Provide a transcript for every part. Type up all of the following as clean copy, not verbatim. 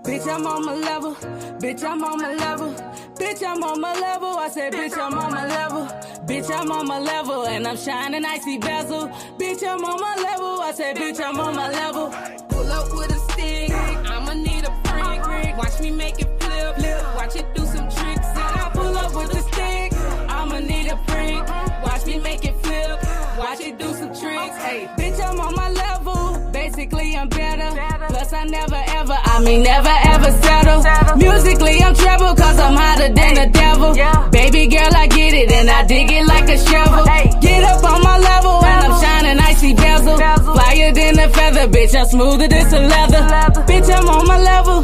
Bitch, I'm on my level. Bitch, I'm on my level. Bitch, I'm on my level. I said, bitch, I'm on my level. Bitch, I'm on my level. And I'm shining icy bezel. Bitch, I'm on my level. I said, bitch, I'm on my level. Pull up with a stick. I'ma need a freak. Watch me make it flip. Watch it do some tricks. And I pull up with a stick. I'ma need a freak. Watch me make it flip. Watch it do some tricks. Hey, bitch, I'm on my level. Basically, I'm better. Plus, I never ever settle. Musically, I'm treble, cause I'm hotter than the devil. Baby girl, I get it, and I dig it like a shovel. Get up on my level, and I'm shining icy bezel. Flyer than a feather, bitch, I'm smoother than some leather. Bitch, I'm on my level.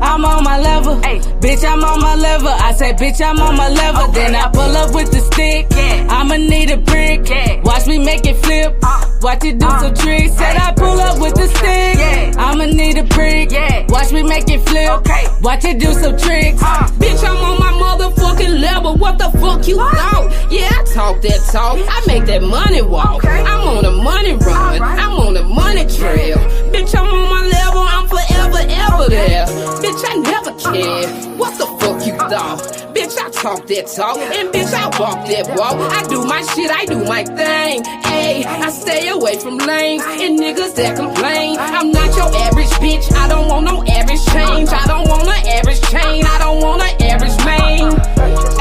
I'm on my level. Bitch, I'm on my level. I say, bitch, I'm on my level. Then I pull up with the stick. I'ma need a brick. Watch me make it flip. Watch it do some tricks. Said I pull up with the stick. I'ma need a brick. Watch me make it flip. Watch it do some tricks. Bitch, I'm on my motherfucking level. What the fuck you thought? Yeah, I talk that talk. I make that money walk. I'm on a money run. I'm on a money trail. Bitch, I'm on my level. I'm forever, ever there. Bitch, I never cared. What the fuck you thought? Bitch, I talk that talk. And bitch, I walk that walk. I do my shit, I do my thing. Ayy, I stay away from lanes and niggas that complain. I'm not your average bitch. I don't want no average change. I don't want an average chain. I don't want an average main.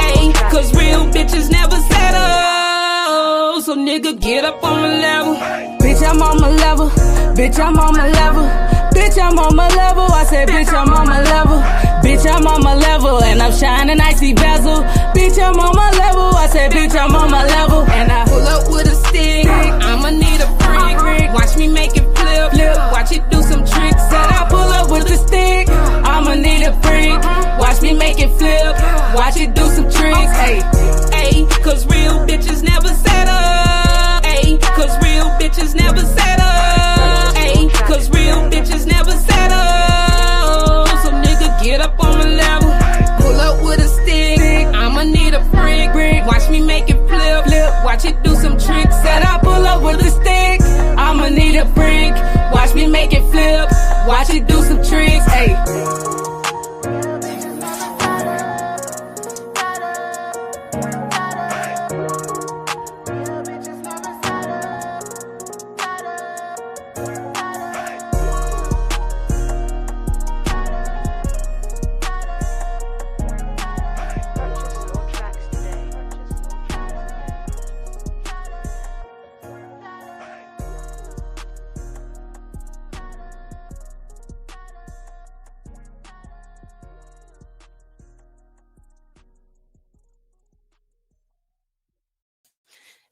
Ayy, cause real bitches never settle. So nigga, get up on my level. Bitch, I'm on my level. Bitch, I'm on my level. Bitch, I'm on my level. I said, bitch, I'm on my level. Bitch, I'm on my level. And I'm shining icy bezel. Bitch, I'm on my level. I said, bitch, I'm on my level. And I pull up with a stick. I'ma need a freak. Watch me make it flip. Watch it do some tricks. Said I pull up with a stick. I'ma need a freak. Watch me make it flip. Watch it do some tricks. Ayy, cause real bitches never settle. Ayy, cause real bitches never settle. Ayy, cause real bitches never settle. So nigga, get up on my level. Pull up with a stick. I'ma need a freak. Watch me make it flip. Watch it do some tricks. Said I pull up with a stick. I'ma need a freak. Watch me make it flip. Watch it do some tricks.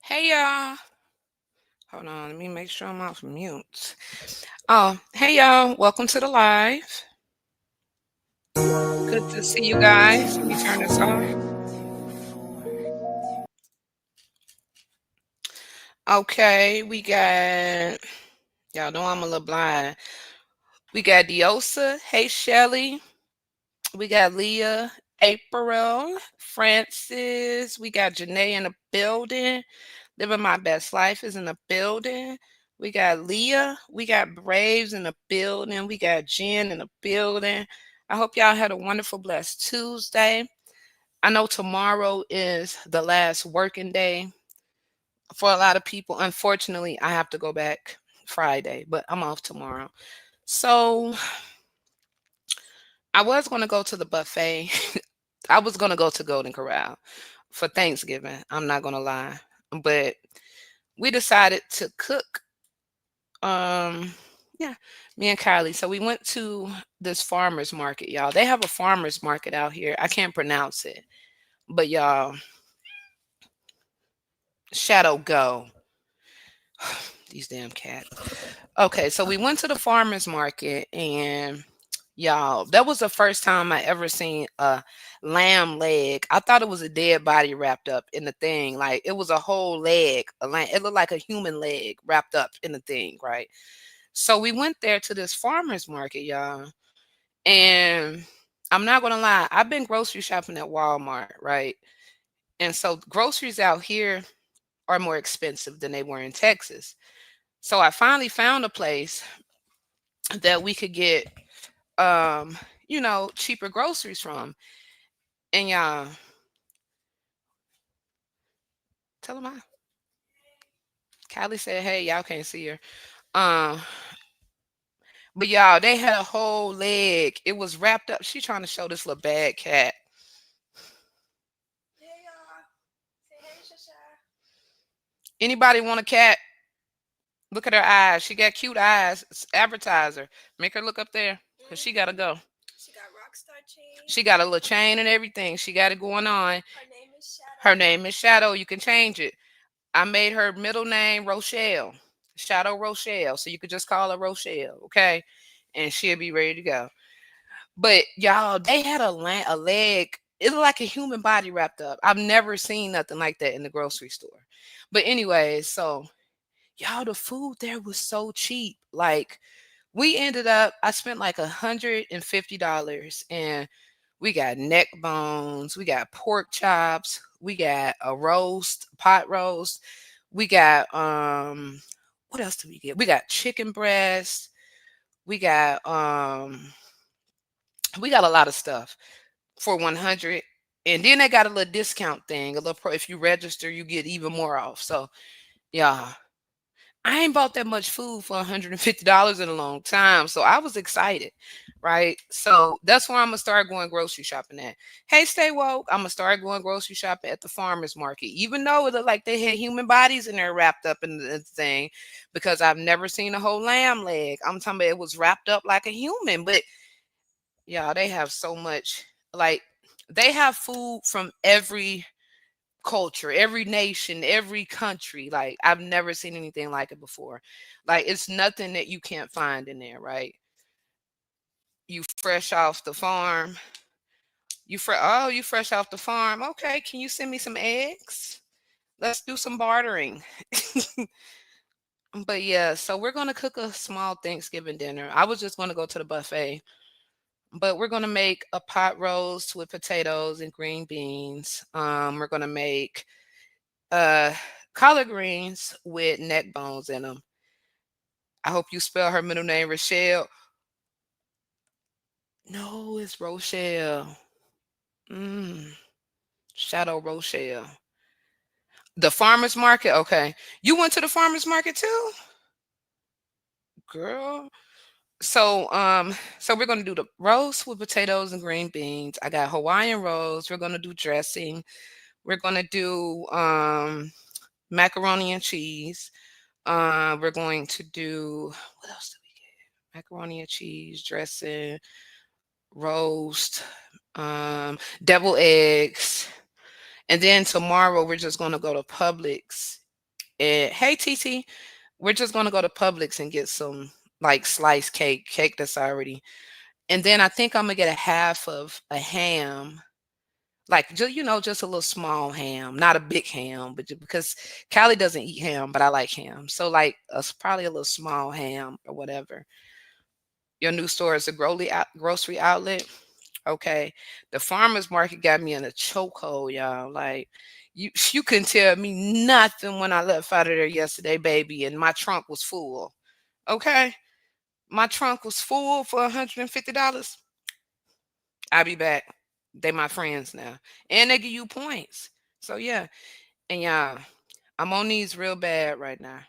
Hey y'all. Hold on, let me make sure I'm off mute. Oh, hey y'all. Welcome to the live. Good to see you guys. Let me turn this off. Okay, we got, y'all know I'm a little blind. We got Diosa. Hey Shelly. We got Leah, April, Francis. We got Janae in the building. Living My Best Life is in the building. We got Leah. We got Braves in the building. We got Jen in the building. I hope y'all had a wonderful, blessed Tuesday. I know tomorrow is the last working day for a lot of people. Unfortunately, I have to go back Friday, but I'm off tomorrow. So I was going to go to the buffet. I was going to go to Golden Corral for Thanksgiving. I'm not going to lie. But we decided to cook. Yeah, me and Kylie. So we went to this farmer's market, y'all. They have a farmer's market out here. I can't pronounce it. But y'all, Shadow Go. These damn cats. Okay, so we went to the farmer's market and y'all, that was the first time I ever seen a lamb leg. I thought it was a dead body wrapped up in the thing. Like it was a whole leg. It looked like a human leg wrapped up in the thing, right? So we went there to this farmer's market, y'all. And I'm not gonna lie, I've been grocery shopping at Walmart, right? And so groceries out here are more expensive than they were in Texas. So I finally found a place that we could get cheaper groceries from. And y'all, tell them I. Kylie said, "Hey, y'all can't see her." Um, but y'all, they had a whole leg. It was wrapped up. She trying to show this little bad cat. Anybody want a cat? Look at her eyes. She got cute eyes. Advertiser. Make her look up there. Cause she gotta go. She got a little chain and everything. She got it going on. Her name is Shadow. You can change it. I made her middle name Rochelle. Shadow Rochelle. So you could just call her Rochelle. Okay. And she'll be ready to go. But y'all, they had a leg. It looked like a human body wrapped up. I've never seen nothing like that in the grocery store. But anyway, so y'all, the food there was so cheap. Like we ended up, I spent like $150, and we got neck bones, we got pork chops, we got a roast, pot roast, we got what else did we get? We got chicken breast, we got a lot of stuff for 100. And then they got a little discount thing, a little if you register, you get even more off. So yeah, I ain't bought that much food for $150 in a long time. So I was excited, right? So that's where I'm gonna start going grocery shopping at. Hey, stay woke. I'm gonna start going grocery shopping at the farmers market, even though it looked like they had human bodies in there wrapped up in the thing, because I've never seen a whole lamb leg. I'm talking about it was wrapped up like a human, but y'all, they have so much. Like they have food from every culture, every nation, every country. Like I've never seen anything like it before. Like it's nothing that you can't find in there, right? You fresh off the farm. You fresh off the farm. Okay, can you send me some eggs? Let's do some bartering. But yeah, so we're gonna cook a small Thanksgiving dinner. I was just gonna go to the buffet, but we're gonna make a pot roast with potatoes and green beans. We're gonna make uh collard greens with neck bones in them. I hope you spell her middle name Rochelle. No, it's Rochelle. Mm, Shadow Rochelle. The farmers market. Okay, you went to the farmers market too, girl. So we're gonna do the roast with potatoes and green beans. I got Hawaiian rolls. We're gonna do dressing. We're gonna do macaroni and cheese. We're going to do what else do we get? Macaroni and cheese, dressing, roast, devil eggs. And then tomorrow we're just gonna go to Publix. And hey TT, we're just gonna go to Publix and get some like sliced cake that's already. And then I think I'm gonna get a half of a ham, like just just a little small ham, not a big ham, but just because Callie doesn't eat ham, but I like ham, so like probably a little small ham or whatever. Your new store is a grocery outlet. Okay. The farmers market got me in a chokehold, y'all. Like you couldn't tell me nothing when I left out of there yesterday, baby, and my trunk was full. Okay. My trunk was full for $150. I'll be back. They my friends now. And they give you points. So yeah. And y'all, I'm on these real bad right now.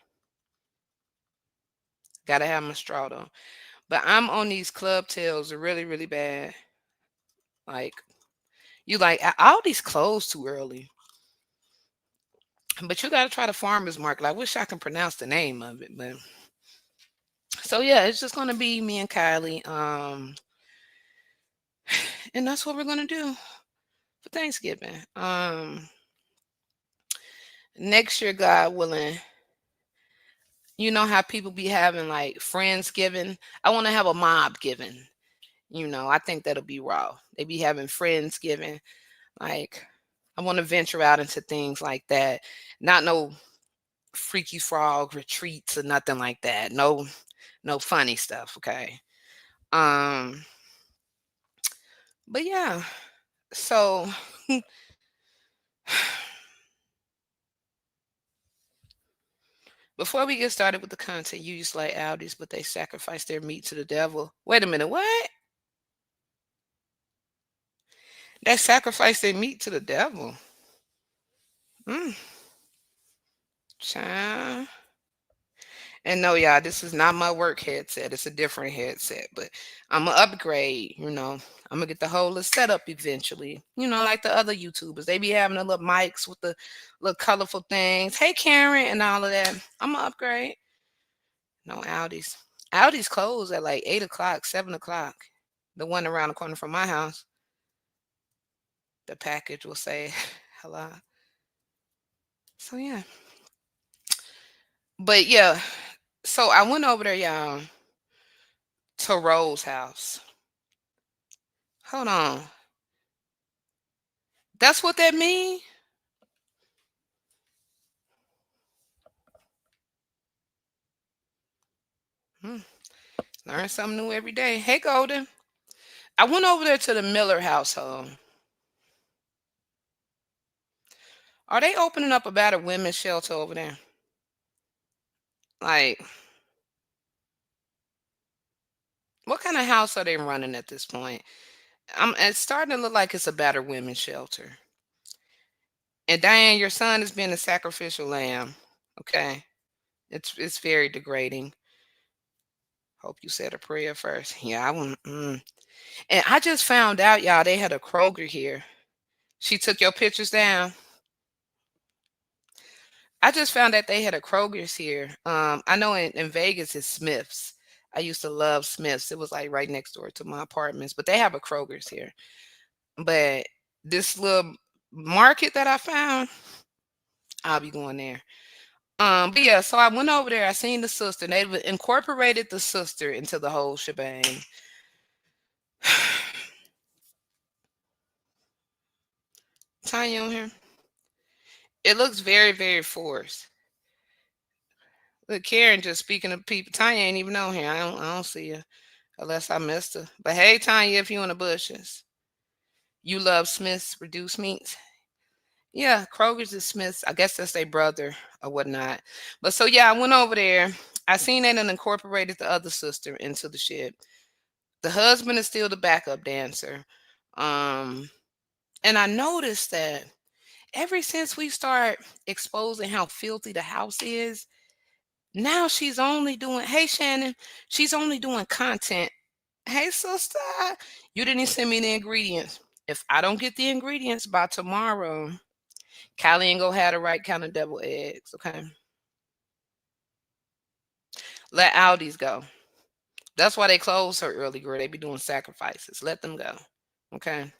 Gotta have my straw though. But I'm on these club tails really, really bad. Like you like all these closed too early. But you gotta try the farmers market. I wish I can pronounce the name of it, but so yeah, it's just gonna be me and Kylie. And that's what we're gonna do for Thanksgiving. Next year, God willing, you know how people be having like friendsgiving. I want to have a mob giving. I think that'll be raw. They be having friendsgiving. Like I want to venture out into things like that. Not no freaky frog retreats or nothing like that. No, no funny stuff. Okay. Um, but yeah. So before we get started with the content, you used like Aldi's, but they sacrifice their meat to the devil. Wait a minute, what? They sacrifice their meat to the devil. Mm, child. And no, y'all, this is not my work headset. It's a different headset, but I'm gonna upgrade. I'm gonna get the whole little setup eventually. Like the other YouTubers, they be having the little mics with the little colorful things. Hey, Karen, and all of that. I'm gonna upgrade. No Audis. Audis close at like 8 o'clock, 7 o'clock. The one around the corner from my house. The package will say hello. So yeah, but yeah. So I went over there, y'all, to Rose house. Hold on. That's what that mean? Hmm. Learn something new every day. Hey, Golden. I went over there to the Miller household. Are they opening up a battered women's shelter over there? Like, what kind of house are they running at this point? It's starting to look like it's a battered women's shelter. And Diane, your son is being a sacrificial lamb. Okay, it's very degrading. Hope you said a prayer first. Yeah, I wouldn't. And I just found out, y'all, they had a Kroger here. She took your pictures down. I just found that they had a Kroger's here. I know in Vegas it's Smith's. I used to love Smith's. It was like right next door to my apartments, but they have a Kroger's here. But this little market that I found, I'll be going there. But yeah, so I went over there. I seen the sister. And they incorporated the sister into the whole shebang. Tanya on here. It looks very, very forced. Look, Karen just speaking to people. Tanya ain't even on here. I don't see her unless I missed her. But hey, Tanya, if you in the bushes, you love Smith's reduced meats. Yeah, Kroger's is Smith's. I guess that's their brother or whatnot. But so yeah, I went over there. I seen that and incorporated the other sister into the shit. The husband is still the backup dancer. Um, and I noticed that ever since we start exposing how filthy the house is, now she's only doing, hey Shannon, she's only doing content. Hey sister, you didn't send me the ingredients. If I don't get the ingredients by tomorrow, Callie ain't gonna have the right kind of devil eggs, okay? Let Aldi's go. That's why they close her early, girl. They be doing sacrifices. Let them go. Okay.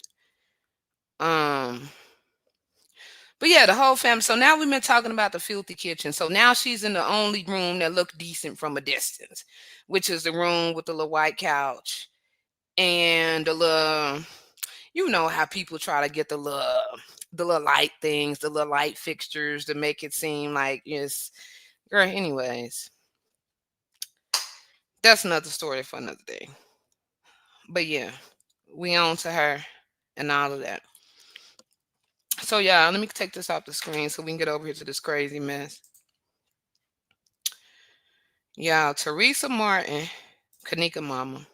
Um, but yeah, the whole family. So now we've been talking about the filthy kitchen. So now she's in the only room that looked decent from a distance, which is the room with the little white couch and the little, you know how people try to get the little light things, the little light fixtures to make it seem like it's girl. Anyways, that's another story for another day. But yeah, we on to her and all of that. So yeah, let me take this off the screen so we can get over here to this crazy mess. Yeah, Teresa Martin, Kanika mama,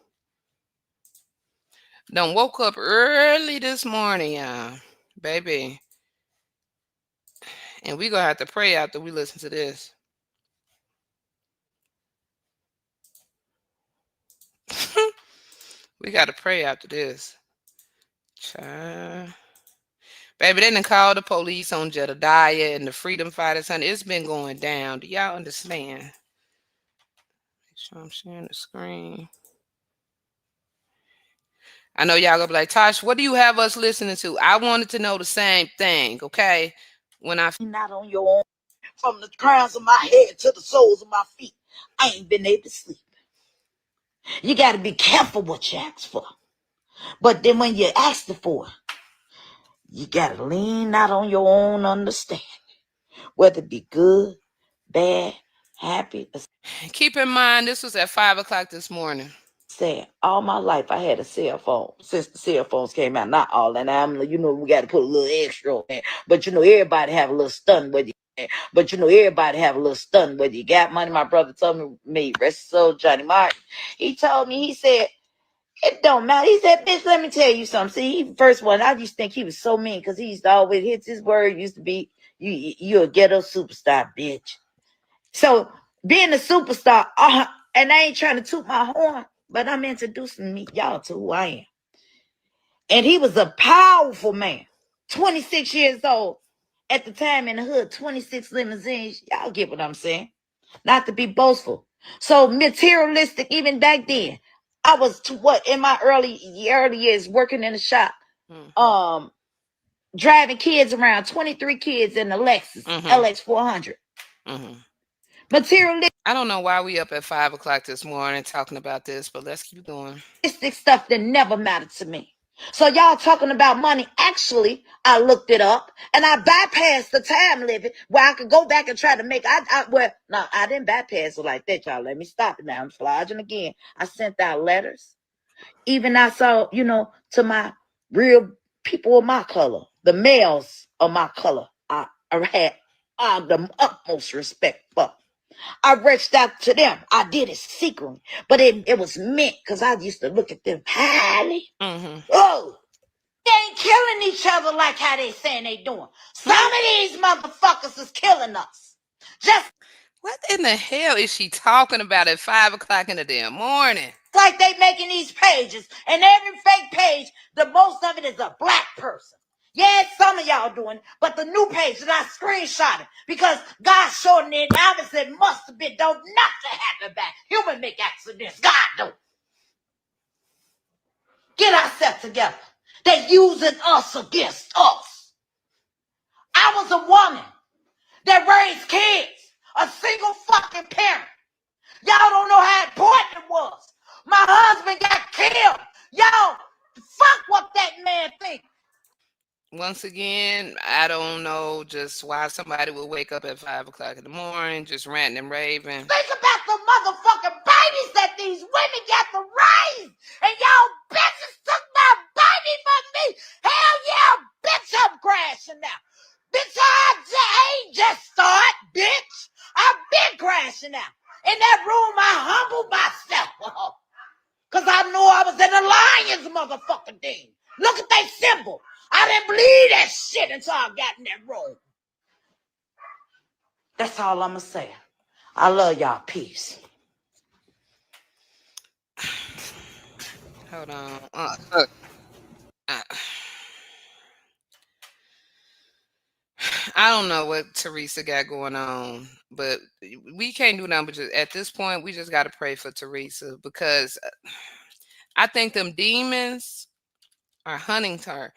done woke up early this morning, y'all, baby, and we gonna have to pray after we listen to this. We gotta pray after this. Child. Baby, they done called the police on Jedediah and the freedom fighters, honey. It's been going down. Do y'all understand? Make sure I'm sharing the screen. I know y'all gonna be like, Tosh, what do you have us listening to? I wanted to know the same thing, okay? When I not on your own. From the crowns of my head to the soles of my feet, I ain't been able to sleep. You got to be careful what you ask for. But then when you ask for it, you got to lean not on your own understanding, whether it be good, bad, happy, or keep in mind this was at 5 o'clock this morning. sad. All my life I had a cell phone since the cell phones came out. Not all, and we got to put a little extra on it. But everybody have a little stun with you. But everybody have a little stun whether you got money. My brother told me, rest his soul, Johnny Martin. He told me, he said, It don't matter. He said, bitch, let me tell you something. See, he first one, I used to think he was so mean because he used to always his word used to be, you a ghetto superstar, bitch. So being a superstar, and I ain't trying to toot my horn, but I'm introducing y'all to who I am. And he was a powerful man, 26 years old at the time in the hood, 26 limousines. Y'all get what I'm saying? Not to be boastful. So materialistic, even back then. I was in my early years working in the shop, Mm-hmm. driving kids around, 23 kids in the Lexus Mm-hmm. LX 400. Mm-hmm. Materialistic I don't know why we up at 5 o'clock this morning talking about this, but let's keep going. stuff that never mattered to me. So y'all talking about money. Actually, I looked it up and I bypassed the time limit where I could go back and try to make. No, I didn't bypass it like that, y'all. Let me stop it now. I'm flogging again. I sent out letters. Even I saw, to my real people of my color, the males of my color. I had the utmost respect for. I reached out to them. I did it secretly, but it was meant because I used to look at them highly. Mm-hmm. Oh, they ain't killing each other like how they saying they doing. Some of these motherfuckers is killing us. Just What in the hell is she talking about at 5 o'clock in the damn morning? like they making these pages, and every fake page, the most of it is a black person. Yeah, some of y'all doing it, but the new page that I screenshotted because God showed it, obviously it must have been don't nothing happen back. Human make accidents. God don't. Get ourselves together. They using us against us. I was a woman that raised kids, a single fucking parent. Y'all don't know how important it was. My husband got killed. Y'all, fuck what that man think. Once again, I don't know just why somebody would wake up at 5 o'clock in the morning, just ranting and raving. Think about the motherfucking babies that these women got to raise. And y'all bitches took my baby from me. Hell yeah, bitch, I'm crashing now. Bitch, I ain't just start, bitch. I've been crashing out. In that room, I humbled myself. Because I knew I was in the Lions motherfucking team. Look at that symbol. I didn't believe that shit until I got in that room. That's all I'm going to say. I love y'all. Peace. Hold on. Uh, I don't know what Teresa got going on, but we can't do nothing. But just, at this point, we just got to pray for Teresa because I think them demons are hunting her.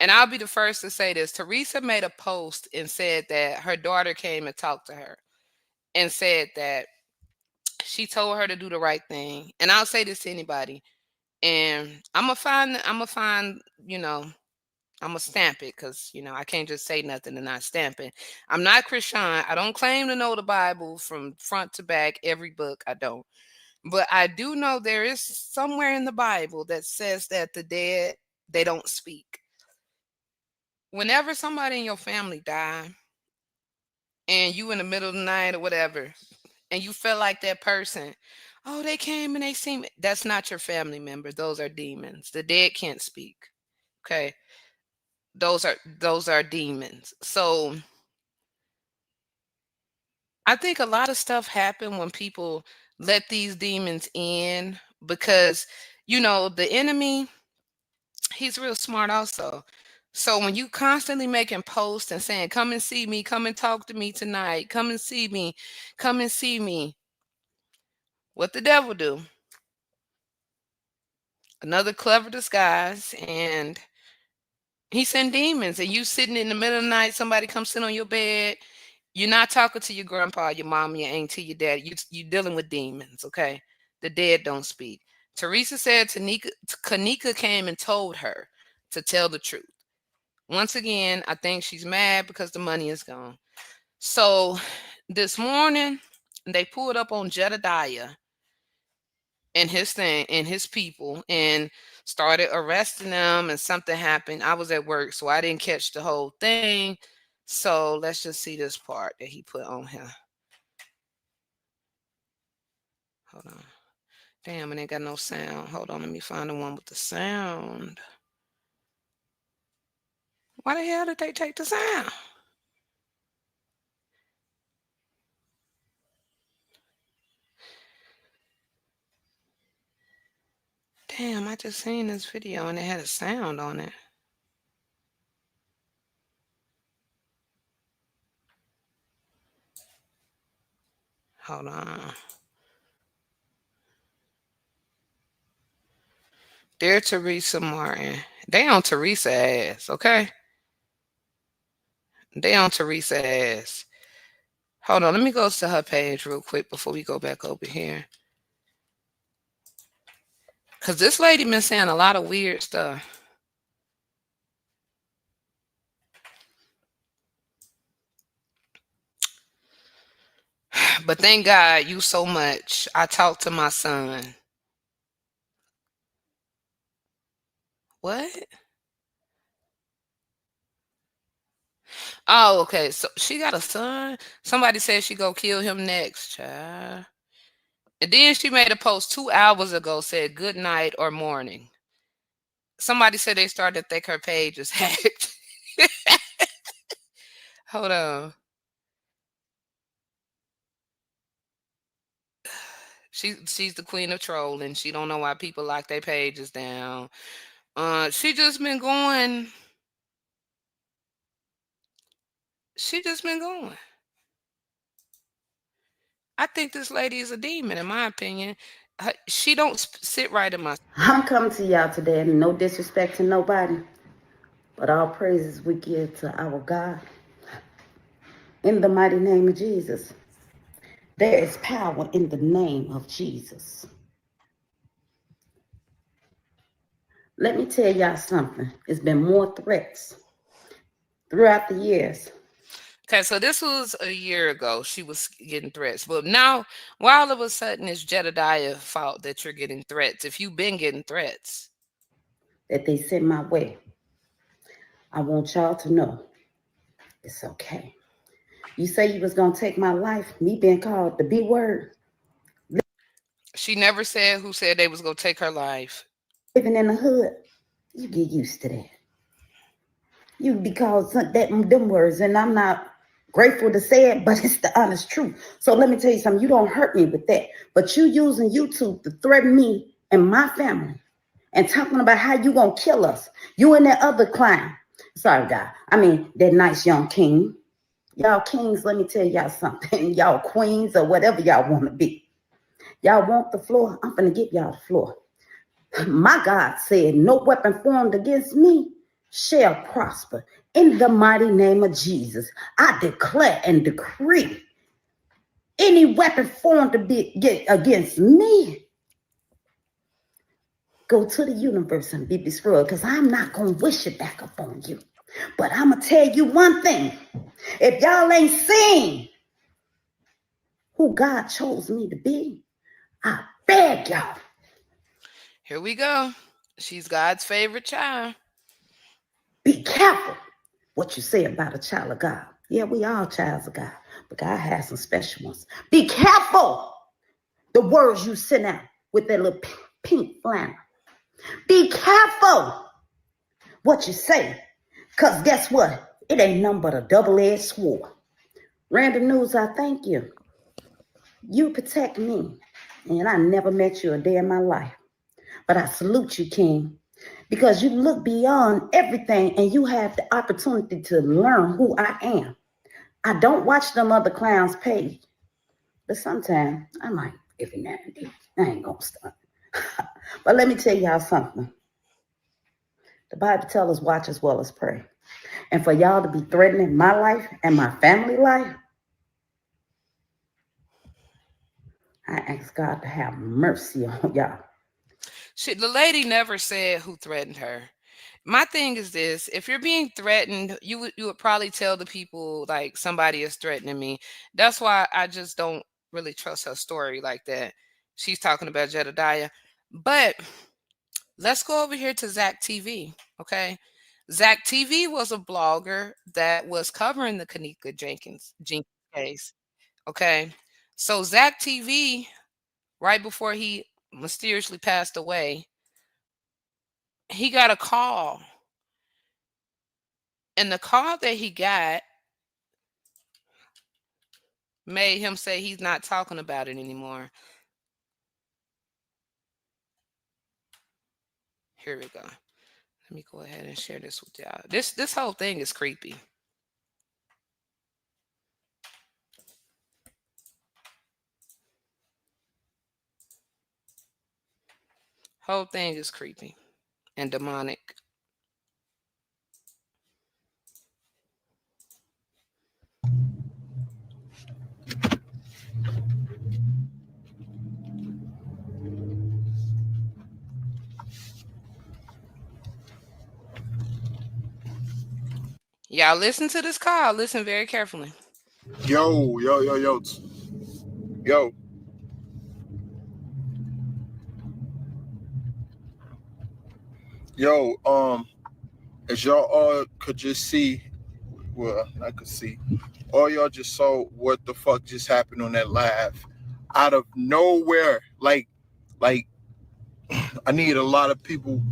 And I'll be the first to say this. Teresa made a post and said that her daughter came and talked to her and said that she told her to do the right thing. And I'll say this to anybody. And I'm gonna find, I'm gonna stamp it because I can't just say nothing and not stamp it. I'm not Christian. I don't claim to know the Bible from front to back, every book. I don't, but I do know there is somewhere in the Bible that says that the dead, they don't speak. Whenever somebody in your family die, and you in the middle of the night or whatever, and you feel like that person, oh, they came and they seen me. That's not your family member. Those are demons. The dead can't speak. Okay, those are demons. So I think a lot of stuff happen when people let these demons in because the enemy, he's real smart also. So when you constantly making posts and saying, come and see me, come and talk to me tonight, come and see me, come and see me, what the devil do? Another clever disguise, and he send demons, and you sitting in the middle of the night, somebody comes sit on your bed. You're not talking to your grandpa, your mom, your auntie, your dad. You dealing with demons, okay? The dead don't speak. Teresa said Kanika came and told her to tell the truth. Once again, I think she's mad because the money is gone. So this morning, they pulled up on Jedediah and his thing and his people and started arresting them, and something happened. I was at work, so I didn't catch the whole thing. So let's just see this part that he put on here. Hold on. Damn, and ain't got no sound. Hold on, let me find the one with the sound. Why the hell did they take the sound? Damn, I just seen this video and it had a sound on it. Hold on. Dear Teresa Martin. They on Teresa ass, okay? They on Teresa ass. Hold on, let me go to her page real quick before we go back over here. Cause this lady been saying a lot of weird stuff. But thank God you so much. I talked to my son. What? Oh, okay. So she got a son. Somebody said she go kill him next, child. And then she made a post 2 hours ago said good night or morning. Somebody said they started to think her page is hacked. Hold on. She's the queen of trolling. She don't know why people lock their pages down. She just been going. She just been going. I think this lady is a demon, in my opinion. She don't sit right in my. I'm coming to y'all today, and no disrespect to nobody, but all praises we give to our God. In the mighty name of Jesus, there is power in the name of Jesus. Let me tell y'all something. It's been more threats throughout the years. Okay, so this was a year ago. She was getting threats, but now, why all of a sudden it's Jedediah's fault that you're getting threats? If you've been getting threats, That they sent my way. I want y'all to know it's okay. You say you was gonna take my life, me being called the B word, she never said who said they was gonna take her life. living in the hood, you get used to that. You be called them words, and I'm not grateful to say it, but it's the honest truth. So let me tell you something. You don't hurt me with that, but you using YouTube to threaten me and my family, and talking about how you gonna kill us. You and that other clown. Sorry, God. I mean that nice young king. Y'all kings. Let me tell y'all something. Y'all queens or whatever y'all want to be. Y'all want the floor. I'm gonna give y'all the floor. My God said, no weapon formed against me shall prosper. In the mighty name of Jesus, I declare and decree any weapon formed against me, go to the universe and be destroyed, because I'm not going to wish it back up on you. But I'm going to tell you one thing. If y'all ain't seen who God chose me to be, I beg y'all. Here we go. She's God's favorite child. Be careful what you say about a child of God. Yeah, we all childs of God, but God has some special ones. Be careful the words you send out with that little pink flannel. Be careful what you say, because guess what? It ain't nothing but a double-edged sword. Random News, I thank you. You protect me, and I never met you a day in my life. But I salute you, King, because you look beyond everything and you have the opportunity to learn who I am. I don't watch them other clowns' page, but sometimes I might every now and then. I ain't gonna stop. But let me tell y'all something. The Bible tells us watch as well as pray. And for y'all to be threatening my life and my family life, I ask God to have mercy on y'all. The lady never said who threatened her. My thing is this: if you're being threatened, you would probably tell the people like somebody is threatening me. That's why I just don't really trust her story like that. She's talking about Jedediah, but let's go over here to Zach TV. Okay, Zach TV was a blogger that was covering the Kanika Jenkins case. Okay, so Zach TV, right before he mysteriously passed away, he got a call. And the call that he got made him say he's not talking about it anymore. Here we go. Let me go ahead and share this with y'all. This whole thing is creepy. Whole thing is creepy and demonic. Y'all listen to this call. Listen very carefully. Yo, yo, yo, yo, yo. Yo, as y'all all could just see, well, I could see, all y'all just saw what the fuck just happened on that live. Out of nowhere, like, I need a lot of people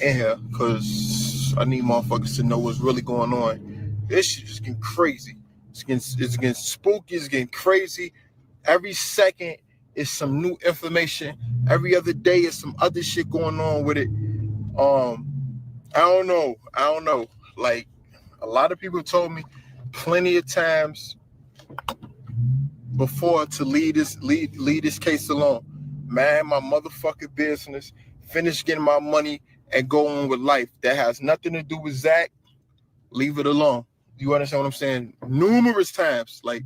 in here because I need motherfuckers to know what's really going on. This shit is getting crazy. It's getting spooky. It's getting crazy. Every second is some new information. Every other day is some other shit going on with it. I don't know. Like, a lot of people told me plenty of times before to leave this case alone. Man, my motherfucking business, finish getting my money and go on with life. That has nothing to do with Zach. Leave it alone. You understand what I'm saying? Numerous times, like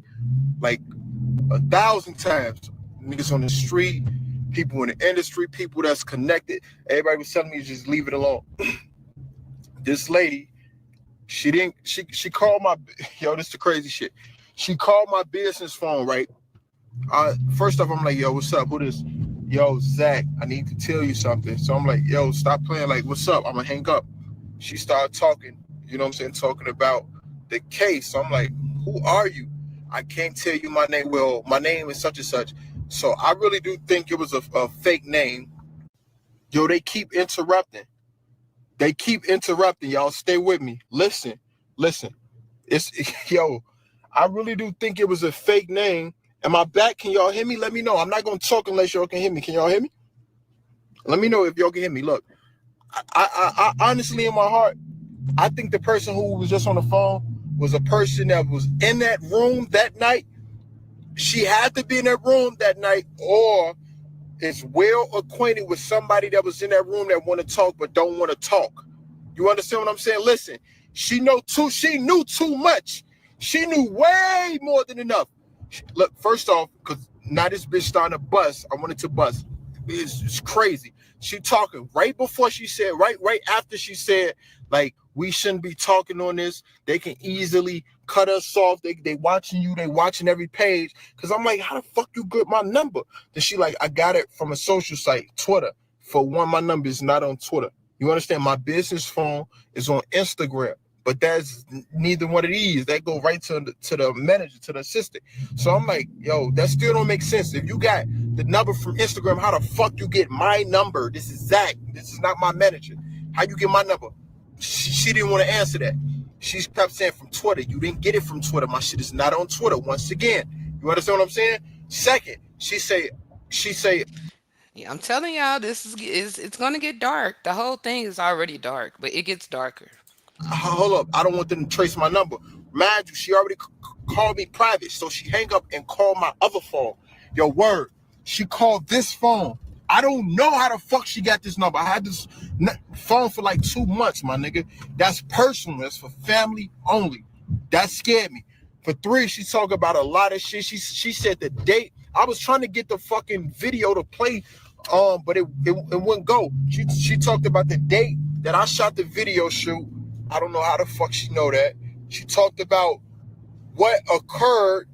1,000 times. Niggas on the street, people in the industry, people that's connected. Everybody was telling me to just leave it alone. This lady, she called my, yo, this is the crazy shit. She called my business phone, right? First off, I'm like, yo, what's up? Who this? Yo, Zach, I need to tell you something. So I'm like, yo, stop playing. Like, what's up? I'm gonna hang up. She started talking, you know what I'm saying? Talking about the case. So I'm like, who are you? I can't tell you my name. Well, my name is such and such. So I really do think it was a fake name. Yo, they keep interrupting. Y'all stay with me. Listen. It's yo, I really do think it was a fake name. Am I back? Can y'all hear me? Let me know. I'm not gonna talk unless y'all can hear me. Can y'all hear me? Let me know if y'all can hear me. Look, I honestly in my heart, I think the person who was just on the phone was a person that was in that room that night. She had to be in that room that night, or is well acquainted with somebody that was in that room that want to talk but don't want to talk. You understand what I'm saying? Listen, she knew too much. She knew way more than enough. Look, first off, because now this bitch starting to bust. I wanted to bust. It's crazy. She talking right before she said, right after she said, like, we shouldn't be talking on this. They can easily cut us off. They watching you. They watching every page. Because I'm like, how the fuck you get my number? Then she like, I got it from a social site, Twitter. For one, my number is not on Twitter. You understand? My business phone is on Instagram. But that's neither one of these. That go right to the manager, to the assistant. So I'm like, yo, that still don't make sense. If you got the number from Instagram, how the fuck you get my number? This is Zach. This is not my manager. How you get my number? She didn't want to answer that. She kept saying from Twitter. You didn't get it from Twitter. My shit is not on Twitter. Once again, you understand what I'm saying? Second, she say, Yeah, I'm telling y'all, this is it's gonna get dark. The whole thing is already dark, but it gets darker. hold up, I don't want them to trace my number. Mind you, she already called me private, so she hang up and called my other phone. Yo, word, she called this phone. I don't know how the fuck she got this number. I had this phone for like 2 months, my nigga. That's personal. That's for family only. That scared me. For 3, she talked about a lot of shit. She said the date. I was trying to get the fucking video to play, but it wouldn't go. She talked about the date that I shot the video shoot. I don't know how the fuck she know that. She talked about what occurred.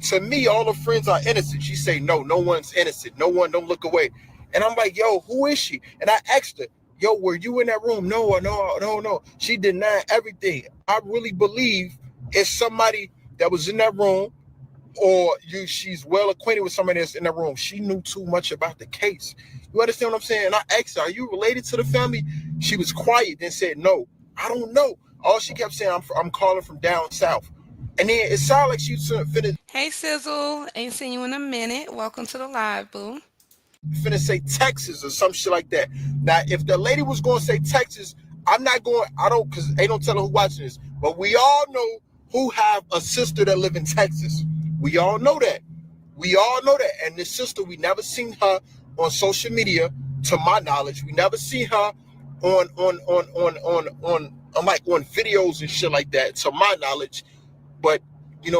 To me, all her friends are innocent. She say, no one's innocent. No one, don't look away. And I'm like, yo, who is she? And I asked her, yo, were you in that room? No. She denied everything. I really believe it's somebody that was in that room or she's well acquainted with somebody that's in the room. She knew too much about the case. You understand what I'm saying? And I asked her, are you related to the family? She was quiet, then said, no, I don't know. All she kept saying, I'm calling from down south. And then it sounded like she was finna Hey, Sizzle. Ain't seen you in a minute. Welcome to the live, boo. say Texas or some shit like that. Now, if the lady was going to say Texas, I'm not going, because ain't no telling who watching this, but we all know who have a sister that live in Texas. We all know that. We all know that. And this sister, we never seen her on social media, to my knowledge. We never seen her on videos and shit like that, to my knowledge. But,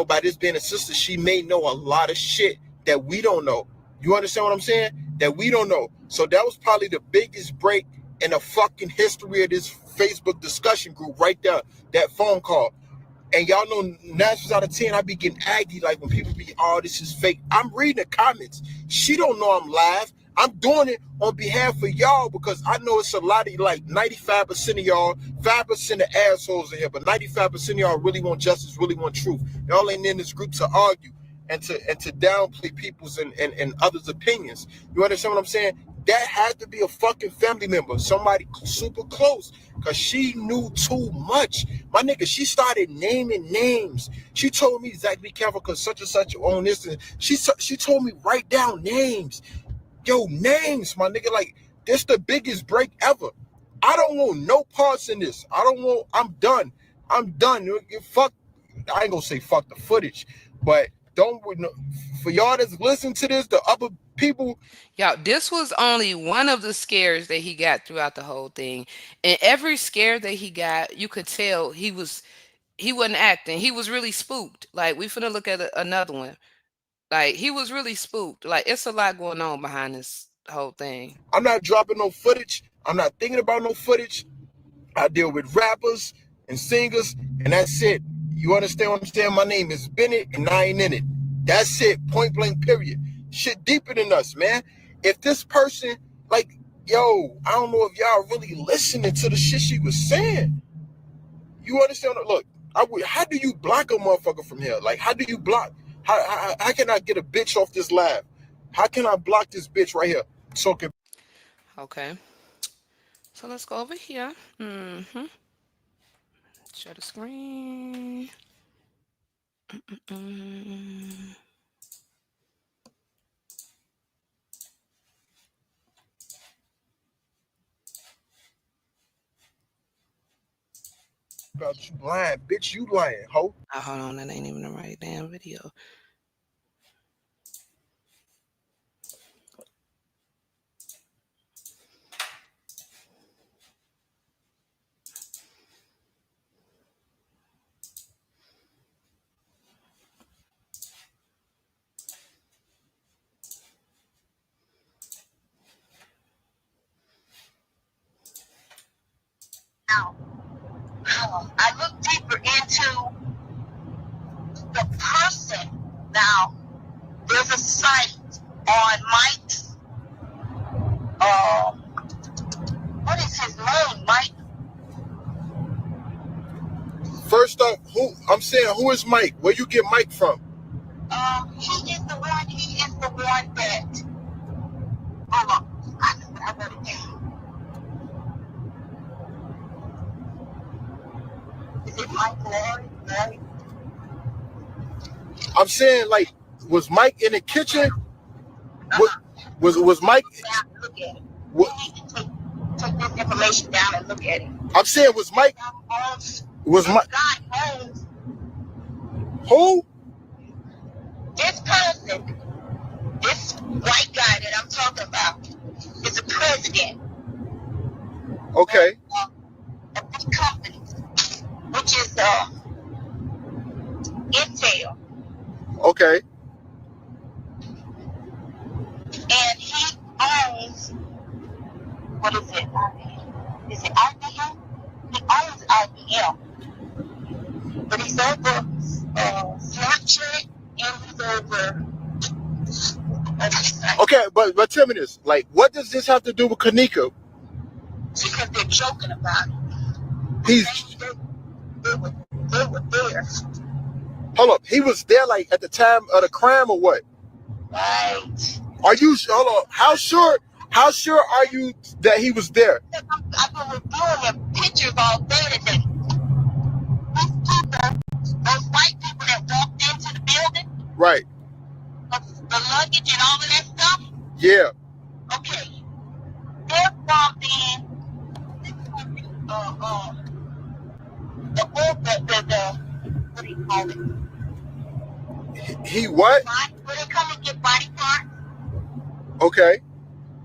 by this being a sister, she may know a lot of shit that we don't know. You understand what I'm saying? That we don't know. So that was probably the biggest break in the fucking history of this Facebook discussion group right there, that phone call. And y'all know 9 times out of 10, I be getting aggy like when people be, oh, this is fake. I'm reading the comments. She don't know I'm live. I'm doing it on behalf of y'all because I know it's a lot of, like 95% of y'all, 5% of assholes in here, but 95% of y'all really want justice, really want truth. Y'all ain't in this group to argue and to downplay people's and others' opinions. You understand what I'm saying? That had to be a fucking family member, somebody super close, because she knew too much. My nigga, she started naming names. She told me, Zach, be careful because such and such on this. And she told me, write down names. Yo, names, my nigga. Like, this the biggest break ever. I don't want no parts in this. I'm done. Fuck, I ain't gonna say fuck the footage, but for y'all that's listening to this, the other people. Y'all, this was only one of the scares that he got throughout the whole thing. And every scare that he got, you could tell he wasn't acting. He was really spooked. Like, we finna look at another one. Like, he was really spooked. Like, it's a lot going on behind this whole thing. I'm not dropping no footage. I'm not thinking about no footage. I deal with rappers and singers, and that's it. You understand what I'm saying? My name is Bennett, and I ain't in it. That's it. Point blank, period. Shit deeper than us, man. If this person, like, yo, I don't know if y'all really listening to the shit she was saying. You understand? Look, how do you block a motherfucker from here? Like, how do you block? How can I get a bitch off this live? How can I block this bitch right here? Okay. So let's go over here. Share the screen. About you lying, bitch, you lying, ho. Oh, hold on, that ain't even the right damn video. Now, I look deeper into the person. Now, there's a site on Mike's, what is his name, Mike? First up, who is Mike? Where you get Mike from? He is the one that, hold on, I wrote it down. Is it Mike Larry? I'm saying, like, was Mike in the kitchen? Was Mike? Look at it. You need to take this information down and look at it. I'm saying, was Mike? Was Mike? God owns. Who? This person, this white guy that I'm talking about, is the president. Okay. Of this company, which is Intel. Okay. And he owns, what is it? Is it IBM? He owns IBM. But he's over Snapchat and he's over. Okay, but tell me this. Like, what does this have to do with Kanika? Because they're joking about it. They were there. Hold up. He was there like at the time of the crime or what? Right. Are you, hold on, how sure are you that he was there? I've been reviewing their pictures all day today. These people, those white people that walked into the building, Right. the luggage and all of that stuff, Yeah. okay, they're from the what do you call it? He what? When they come and get body parts, Okay.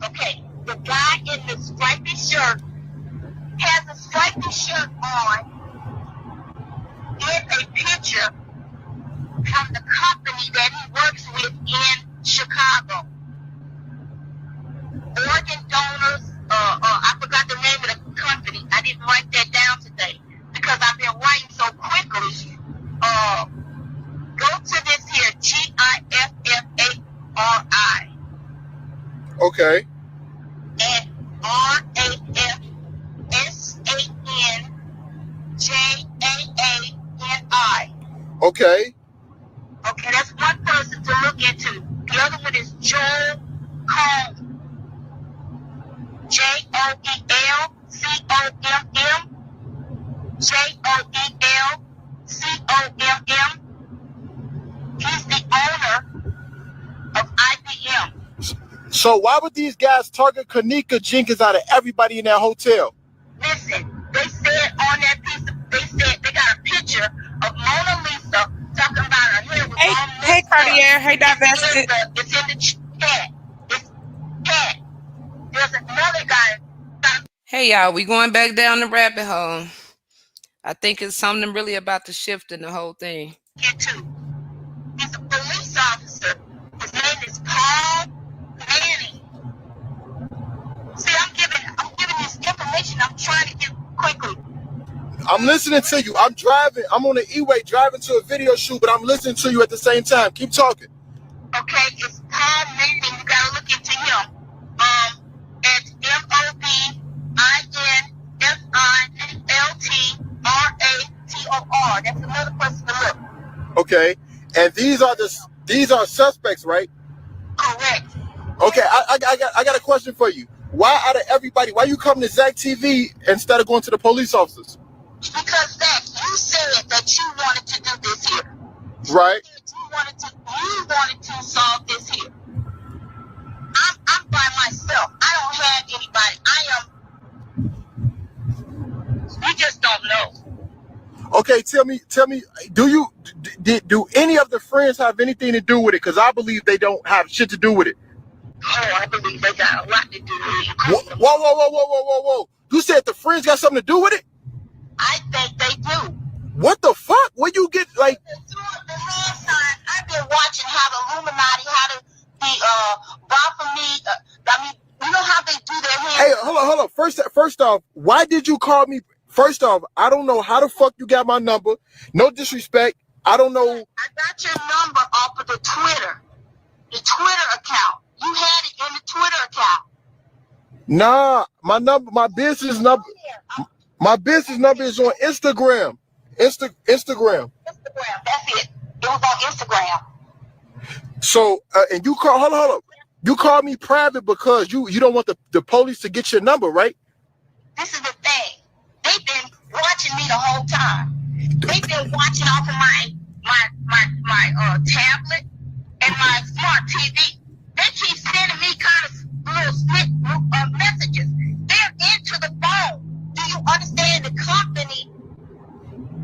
okay, the guy in the stripy shirt has a stripy shirt on. There's a picture from the company that he works with in Chicago. Organ donors, I forgot the name of the company. I didn't write that down today because I've been writing so quickly. Go to this here, GIFFARI. Okay. And RAFSANJAANI. Okay. Okay, that's one person to look into. The other one is Joel Combs. JOELCOMM. He's the owner of IBM. So why would these guys target Kanika Jenkins out of everybody in that hotel? Listen, they said on that piece of, they said they got a picture of Mona Lisa talking about her hair was all Hey, messed Cartier. up. Hey, Divested. It's in the chat. It's chat. There's another guy. Hey, y'all. We going back down the rabbit hole. I think it's something really about the shift in the whole thing. Into. He's a police officer. His name is Paul Manning. See, I'm giving this information. I'm trying to give quickly. I'm listening to you. I'm driving. I'm on the E-way driving to a video shoot, but I'm listening to you at the same time. Keep talking. Okay, it's Paul Manning. You gotta look into him. It's MOBINFILTRATOR. That's another person to look. Okay. And these are suspects, right? Correct. Okay, I got a question for you. Why out of everybody, why you come to Zach TV instead of going to the police officers? Because Zach, you said that you wanted to do this here. Right. You wanted to solve this here. I'm by myself. I don't have anybody. We just don't know. Okay, tell me, do any of the friends have anything to do with it? Because I believe they don't have shit to do with it. Oh, I believe they got a lot to do with it. Whoa. You said the friends got something to do with it? I think they do. What the fuck? Where you get, like... The last time, I've been watching how the Illuminati, how the Baphomet, I mean, you know how they do their hands. Hey, hold on. First off, why did you call me? First off, I don't know how the fuck you got my number. No disrespect. I don't know. I got your number off of the Twitter account. You had it in the Twitter account. Nah, my business number is on Instagram. Instagram. That's it. It was on Instagram. So, and you call, hold on. You called me private because you don't want the police to get your number, right? This is the thing. They've been watching me the whole time. They've been watching off of my tablet and my smart TV. They keep sending me kind of little split messages. They're into the phone. Do you understand the company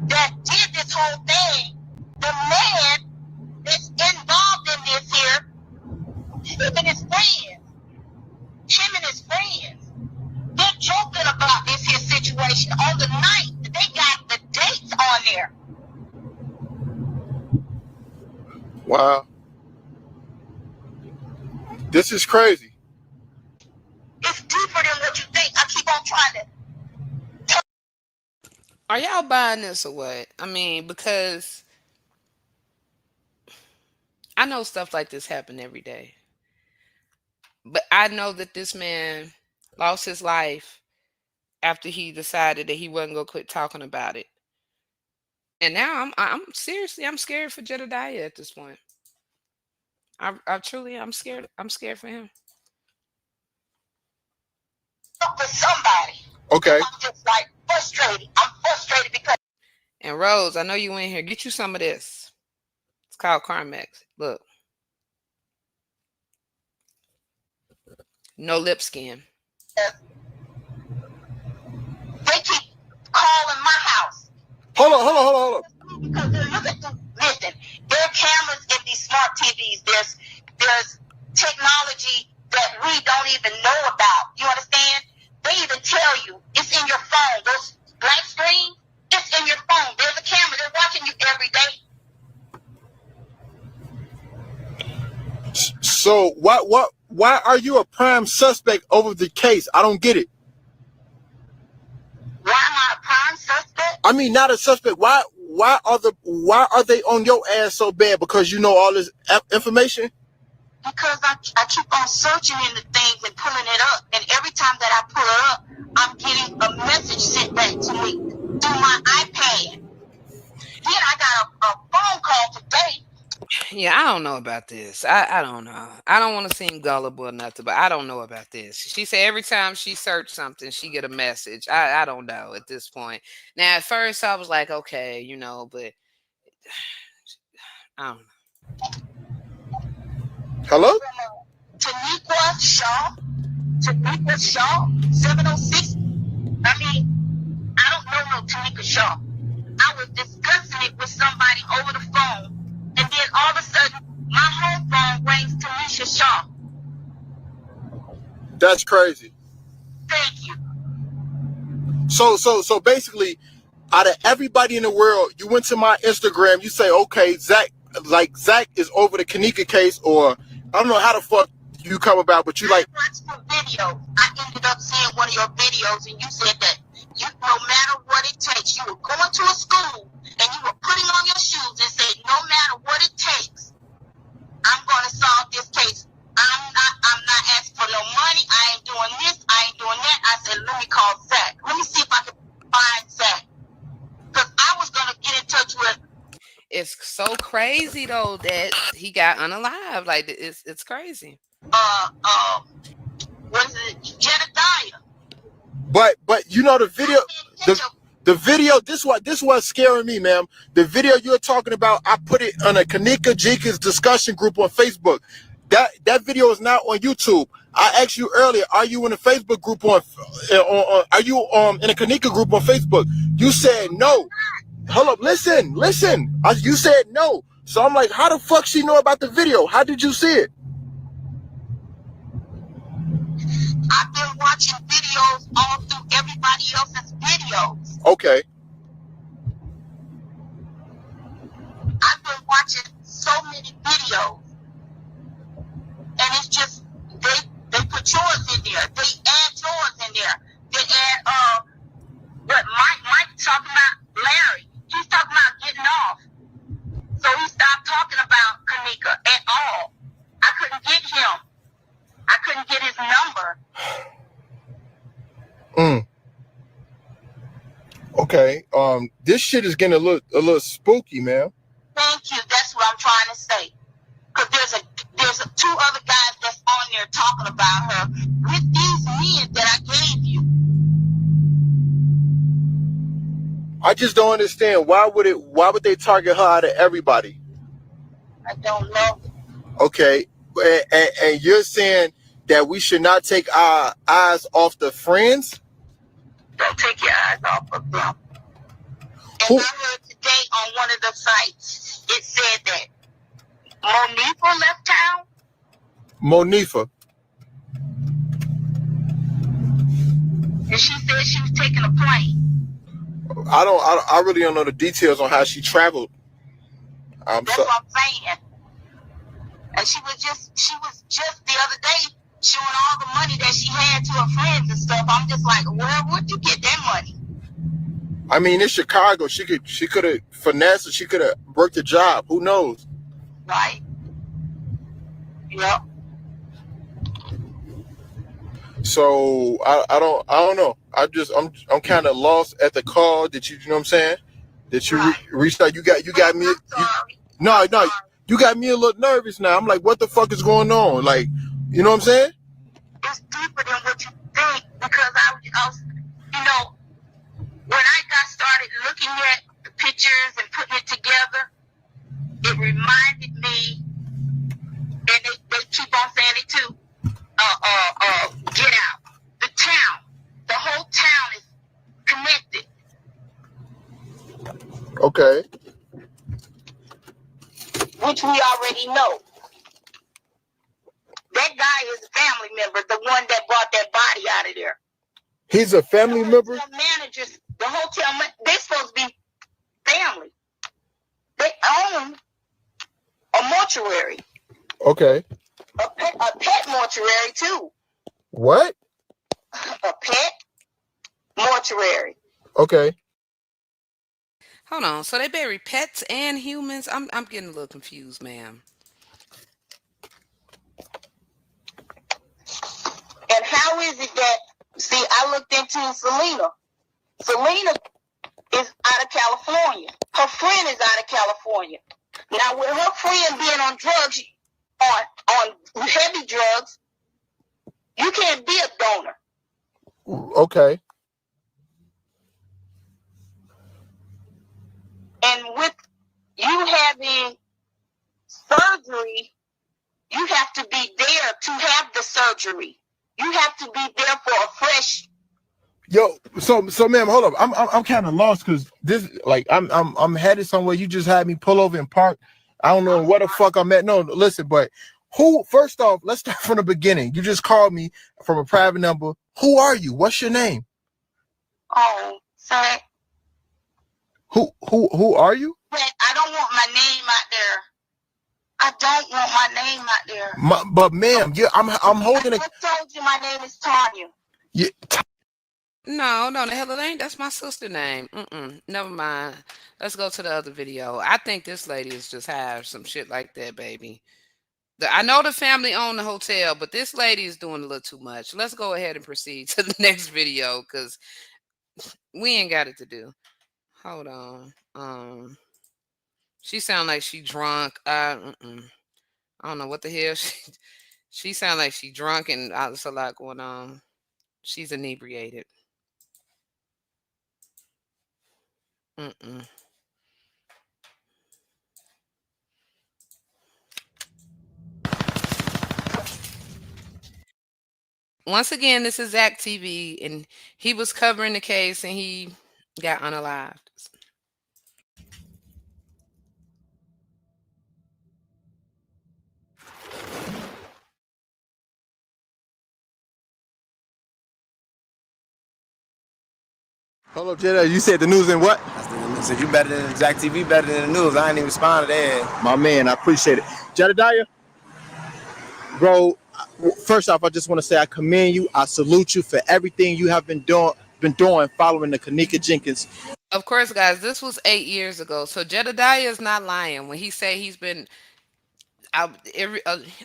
that did this whole thing? The man that's involved in this here, him and his friends, they're joking about this here situation on the night. They got the dates on there. Wow. This is crazy. It's deeper than what you think. I keep on trying to. Are y'all buying this or what? I mean, because I know stuff like this happen every day. But I know that this man lost his life after he decided that he wasn't going to quit talking about it. And now I'm seriously I'm scared for Jedediah at this point. I truly I'm scared. I'm scared for him. For somebody. Okay. I'm just like frustrated. I'm frustrated because And Rose, I know you in here. Get you some of this. It's called Carmex. Look. No lip skin. they keep calling my house. Hold on. Because they're looking through, listen, there are cameras in these smart TVs. There's technology that we don't even know about. You understand? They even tell you it's in your phone. Those black screens, it's in your phone. There's a camera. They're watching you every day. So why are you a prime suspect over the case? I don't get it. Why am I a prime suspect? I mean, not a suspect. Why are they on your ass so bad? Because you know all this information? Because I keep on searching into things and pulling it up. And every time that I pull it up, I'm getting a message sent back to me through my iPad. Then I got a phone call today. Yeah, I don't know about this. I don't know. I don't want to seem gullible or nothing, but I don't know about this. She said every time she searched something, she get a message. I don't know at this point. Now, at first, I was like, okay, you know, but I don't know. Hello? Tanika Shaw, 706. I mean, I don't know no Tanika Shaw. I was discussing it with somebody over the phone, and then all of a sudden, my home phone rings Tanisha Shaw. That's crazy. Thank you. So basically, out of everybody in the world, you went to my Instagram, you say, okay, Zach is over the Kanika case, or I don't know how the fuck you come about, but you like. I watched your video. I ended up seeing one of your videos, and you said that no matter what it takes, you were going to a school and you were putting on your shoes and said, no matter what it takes, I'm going to solve this case. I'm not asking for no money. I ain't doing this. I ain't doing that. I said, let me call Zach. Let me see if I can find Zach. Because I was going to get in touch with. It's so crazy though that he got unalive. Like it's crazy. What is it? Jedediah. But you know the video, the video. This what's scaring me, ma'am. The video you're talking about, I put it on a Kanika Jenkins discussion group on Facebook. That video is not on YouTube. I asked you earlier, are you in a Facebook group are you in a Kanika group on Facebook? You said no. Hold up, listen. You said no. So I'm like, how the fuck she know about the video? How did you see it? I've been watching videos all through everybody else's videos. Okay. I've been watching so many videos. And it's just, they put yours in there. They add yours in there. They add, what Mike talking about Larry. He's talking about getting off. So he stopped talking about Kanika at all. I couldn't get him. I couldn't get his number. Okay. This shit is getting a little spooky, man. Thank you. That's what I'm trying to say. Because there's two other guys that's on there talking about her with these men that I gave you. I just don't understand why would they target her out of everybody? I don't know. Okay. And you're saying that we should not take our eyes off the friends? Don't take your eyes off of them. And I heard today on one of the sites, it said that Monifa left town. Monifa. And she said she was taking a plane. I really don't know the details on how she traveled. That's what I'm saying. And she was just the other day showing all the money that she had to her friends and stuff. I'm just like, where would you get that money? I mean, in Chicago, she could have finessed it. She could have worked a job. Who knows? Right. Yep. So I don't know. I'm kind of lost at the call that you know what I'm saying? that you reached out. You got me. No, you got me a little nervous now. I'm like, what the fuck is going on? Like, you know what I'm saying? It's deeper than what you think, because I was, when I got started looking at the pictures and putting it together, it reminded me, and they keep on saying it too, Get Out. The town. The whole town is connected. Okay. Which we already know. That guy is a family member, the one that brought that body out of there. He's a family member? The managers, the hotel, they're supposed to be family. They own a mortuary. Okay. A pet mortuary, too. What? A pet mortuary. Okay. Hold on. So they bury pets and humans? I'm getting a little confused, ma'am. And how is it that, see, I looked into Selena. Selena is out of California. Her friend is out of California. Now, with her friend being on drugs, on heavy drugs, you can't be a donor. Okay. And with you having surgery, you have to be there to have the surgery. You have to be there for a fresh. Yo, so ma'am, hold up. I'm kind of lost because this, like, I'm headed somewhere. You just had me pull over and park. I don't know where the fuck I'm at. No, listen, but who? First off, let's start from the beginning. You just called me from a private number. Who are you? What's your name? Oh, sorry. Who are you? I don't want my name out there. I don't want my name out there. But ma'am, yeah, I'm holding I told you my name is Tanya. Yeah. No, the hell it ain't. That's my sister name. Never mind. Let's go to the other video. I think this lady is just high or some shit like that, baby. I know the family owned the hotel, but this lady is doing a little too much. Let's go ahead and proceed to the next video because we ain't got it to do. Hold on. She sound like she drunk. I don't know what the hell. She sound like she drunk and there's a lot going on. She's inebriated. Once again, this is Zach TV, and he was covering the case, and he got unalived. Hold up, Jedi. You said the news and what? I said you better than Zach TV, better than the news. I ain't even respond to that. My man, I appreciate it. Jedediah, bro, first off, I just want to say I commend you. I salute you for everything you have been doing following the Kanika Jenkins. Of course, guys, this was 8 years ago. So Jedediah is not lying when he say he's been I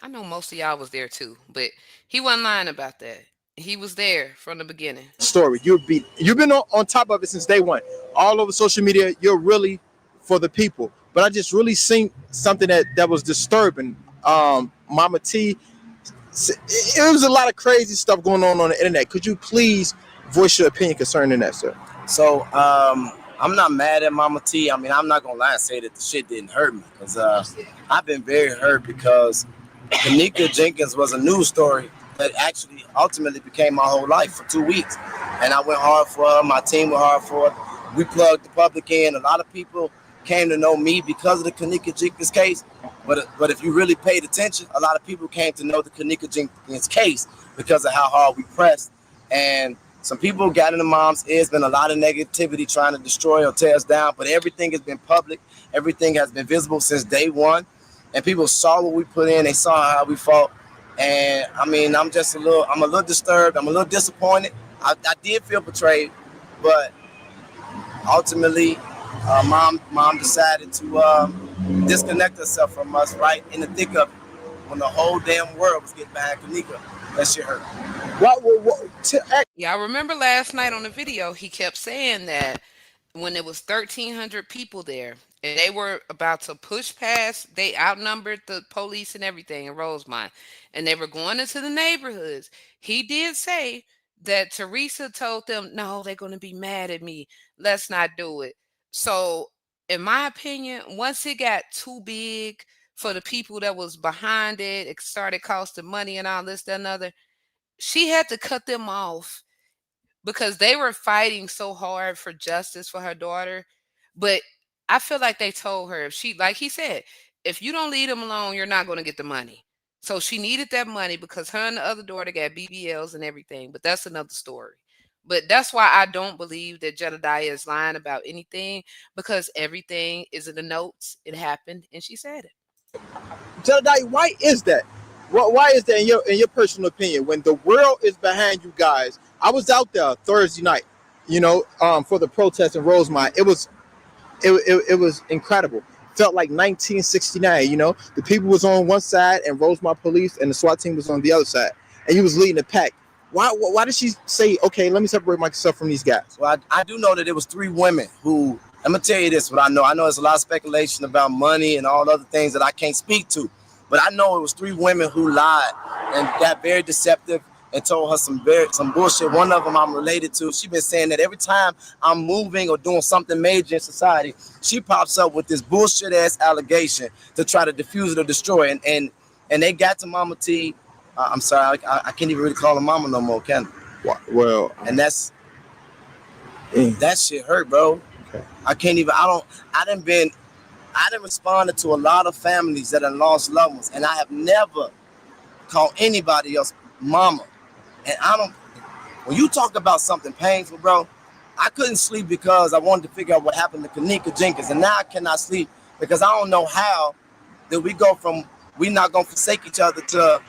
know most of y'all was there too, but he wasn't lying about that. He was there from the beginning. Story. You've been on top of it since day one. All over social media, you're really for the people. But I just really seen something that was disturbing. Mama T, it was a lot of crazy stuff going on the internet. Could you please voice your opinion concerning that, sir? So I'm not mad at Mama T. I mean, I'm not gonna lie and say that the shit didn't hurt me, because I've been very hurt because Kanika Jenkins was a news story that actually ultimately became my whole life for 2 weeks. And I went hard for her. My team went hard for her. We plugged the public in. A lot of people came to know me because of the Kanika Jenkins case. But if you really paid attention, a lot of people came to know the Kanika Jenkins case because of how hard we pressed. And some people got in the mom's ears. Been a lot of negativity trying to destroy or tear us down. But everything has been public. Everything has been visible since day one. And people saw what we put in. They saw how we fought. And I mean, I'm a little disturbed. I'm a little disappointed. I did feel betrayed, but ultimately, mom decided to disconnect herself from us right in the thick of it when the whole damn world was getting behind Kanika. That shit hurt. Y'all remember last night on the video, he kept saying that when there was 1,300 people there and they were about to push past, they outnumbered the police and everything in Rosemont, and they were going into the neighborhoods. He did say that Teresa told them, no, they're going to be mad at me. Let's not do it. So, in my opinion, once it got too big for the people that was behind it, it started costing money and all this, that, and other. She had to cut them off because they were fighting so hard for justice for her daughter. But I feel like they told her, if she, like he said, if you don't leave them alone, you're not going to get the money. So she needed that money because her and the other daughter got BBLs and everything. But that's another story. But that's why I don't believe that Jedediah is lying about anything, because everything is in the notes. It happened and she said it. Jedediah, why is that? Why is that in your personal opinion? When the world is behind you guys, I was out there Thursday night, for the protest in Rosemont. It was incredible. Felt like 1969. The people was on one side and Rosemont police and the SWAT team was on the other side, and you was leading the pack. Why did she say, okay, let me separate myself from these guys? Well, I do know that it was 3 women who, I'm going to tell you this, what I know. I know there's a lot of speculation about money and all other things that I can't speak to. But I know it was 3 women who lied and got very deceptive and told her some bullshit. One of them I'm related to. She been saying that every time I'm moving or doing something major in society, she pops up with this bullshit ass allegation to try to diffuse it or destroy it. And they got to Mama T. I'm sorry, I can't even really call her mama no more, can I? Well, and that shit hurt, bro. Okay. I done responded to a lot of families that have lost loved ones, and I have never called anybody else mama. And when you talk about something painful, bro, I couldn't sleep because I wanted to figure out what happened to Kanika Jenkins, and now I cannot sleep because I don't know how that we go from we not gonna forsake each other to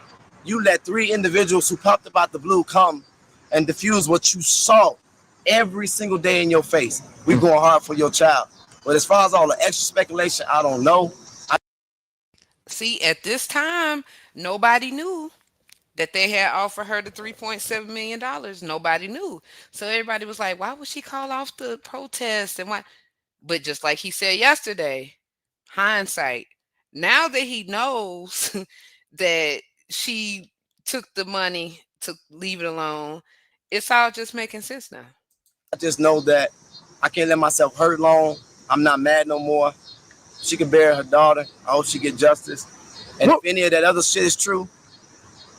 you let 3 individuals who popped up out the blue come and diffuse what you saw every single day in your face. We going hard for your child. But as far as all the extra speculation, I don't know. See, at this time, nobody knew that they had offered her the $3.7 million. Nobody knew. So everybody was like, why would she call off the protest? And why? But just like he said yesterday, hindsight. Now that he knows that she took the money to leave it alone, it's all just making sense now. I just know that I can't let myself hurt long. I'm not mad no more. She can bury her daughter. I hope she get justice. And if any of that other shit is true,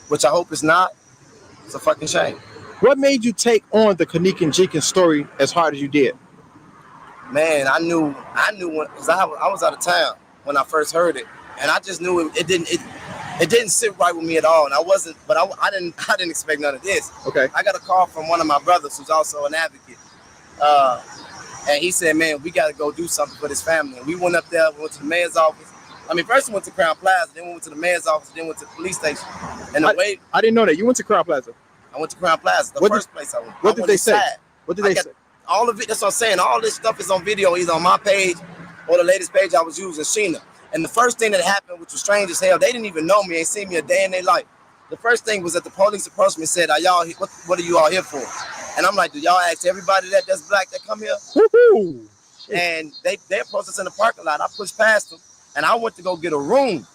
which I hope it's not, it's a fucking shame. What made you take on the Kanika Jenkins story as hard as you did? Man, I knew when, because I was out of town when I first heard it, and I just knew it didn't sit right with me at all. And I didn't expect none of this. Okay. I got a call from one of my brothers who's also an advocate. And he said, man, we got to go do something for this family. And we went up there, we went to the mayor's office. I mean, first we went to Crown Plaza, then we went to the mayor's office, then went to the police station. And I didn't know that. You went to Crown Plaza? I went to Crown Plaza, the first place I went. What did they say? What did they say? All of it, that's what I'm saying. All this stuff is on video, either on my page or the latest page I was using, Sheena. And the first thing that happened, which was strange as hell, they didn't even know me, ain't seen me a day in their life. The first thing was that the police approached me and said, what are you all here for? And I'm like, do y'all ask everybody that's black that come here? Woo-hoo. And they approached us in the parking lot. I pushed past them, and I went to go get a room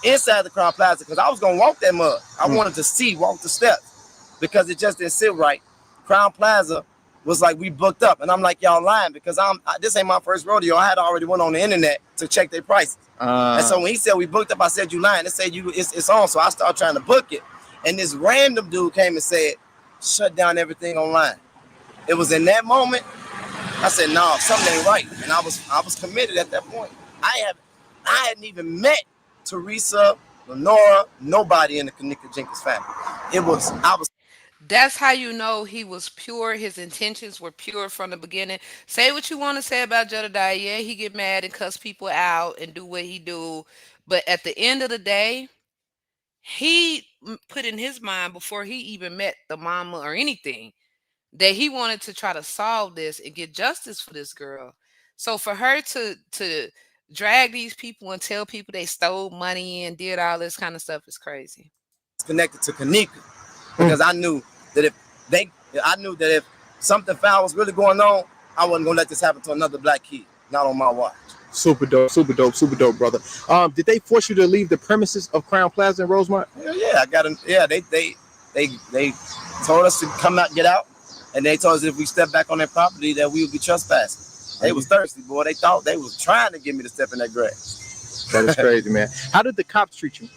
inside the Crown Plaza because I was going to walk that mug. I wanted to walk the steps because it just didn't sit right. Crown Plaza was like, we booked up. And I'm like, y'all lying because this ain't my first rodeo. I had already went on the internet to check their prices. And so when he said we booked up, I said, you lying. They said it's on. So I started trying to book it. And this random dude came and said, shut down everything online. It was in that moment, I said, no, something ain't right. And I was committed at that point. I hadn't even met Teresa, Lenora, nobody in the Kanika Jenkins family. That's how you know he was pure. His intentions were pure from the beginning. Say what you want to say about Jedediah. Yeah, he get mad and cuss people out and do what he do. But at the end of the day, he put in his mind before he even met the mama or anything that he wanted to try to solve this and get justice for this girl. So for her to drag these people and tell people they stole money and did all this kind of stuff is crazy. Connected to Kanika because I knew that if something foul was really going on, I wasn't gonna let this happen to another black kid. Not on my watch. Super dope, brother. Did they force you to leave the premises of Crown Plaza in Rosemont? Yeah, I got them. Yeah, they told us to come out, get out, and they told us if we step back on their property that we would be trespassing. They was thirsty, boy. They thought they was trying to get me to step in that grass. That is crazy, man. How did the cops treat you?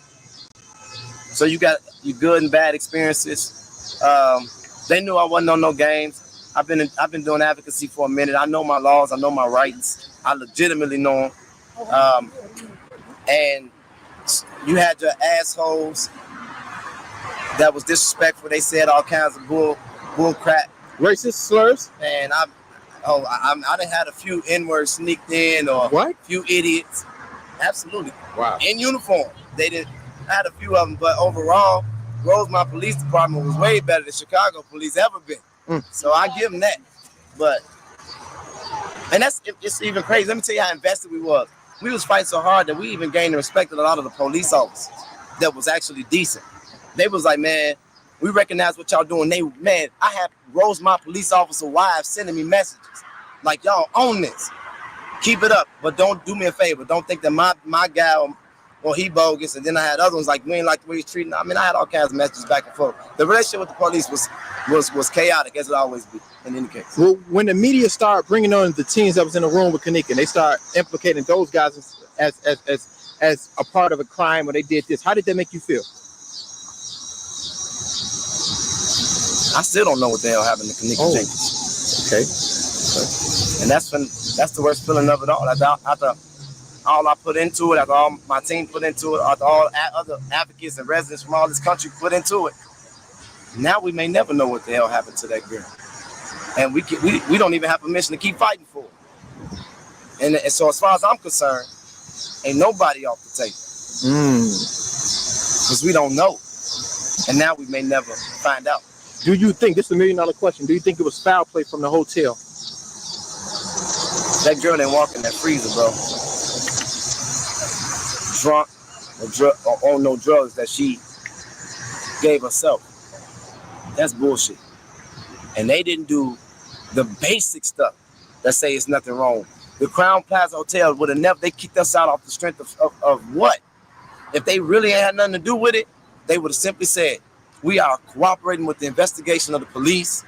So you got your good and bad experiences. They knew I wasn't on no games. I've been doing advocacy for a minute. I know my laws. I know my rights. I legitimately know them. And you had your assholes that was disrespectful. They said all kinds of bull crap. Racist slurs? And I done had a few N-words sneaked in, or what? A few idiots. Absolutely. Wow. In uniform. I had a few of them, but overall, Rosemont Police Department was way better than Chicago police ever been. So I give them that. And it's even crazy. Let me tell you how invested we was. We was fighting so hard that we even gained the respect of a lot of the police officers that was actually decent. They was like, man, we recognize what y'all doing. I had Rosemont police officer wives sending me messages like, y'all own this. Keep it up, but don't do me a favor. Don't think that my guy or he bogus. And then I had other ones like, we ain't like the way he's treating. I mean, I had all kinds of messages back and forth. The relationship with the police was chaotic, as it always be in any case. Well, when the media started bringing on the teens that was in the room with Kanika, and they start implicating those guys as a part of a crime when they did this, how did that make you feel? I still don't know what the hell happened to Kanika Jenkins. Okay. And that's the worst feeling of it all. After all I put into it, after all my team put into it, after all other advocates and residents from all this country put into it, now we may never know what the hell happened to that girl. And we don't even have permission to keep fighting for it. And so as far as I'm concerned, ain't nobody off the table. Because we don't know. And now we may never find out. Do you think, this is $1 million question, do you think it was foul play from the hotel? That girl didn't walk in that freezer, bro. Drunk or on no drugs that she gave herself. That's bullshit. And they didn't do the basic stuff that say it's nothing wrong. The Crown Plaza Hotel would have never, they kicked us out off the strength of what? If they really had nothing to do with it, they would have simply said, we are cooperating with the investigation of the police,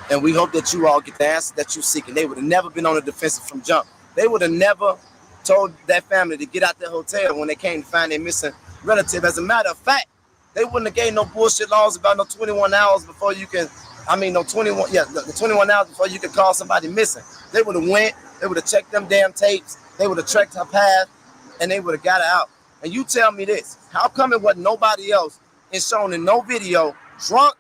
and we hope that you all get the answer that you seek. And they would have never been on the defensive from jump. They would have never told that family to get out their hotel when they came to find their missing relative. As a matter of fact, they wouldn't have gave no bullshit laws about no 21 hours before you can, the 21 hours before you could call somebody missing. They would have went, they would have checked them damn tapes, they would have tracked her path, and they would have got her out. And you tell me this, how come it wasn't nobody else is shown in no video drunk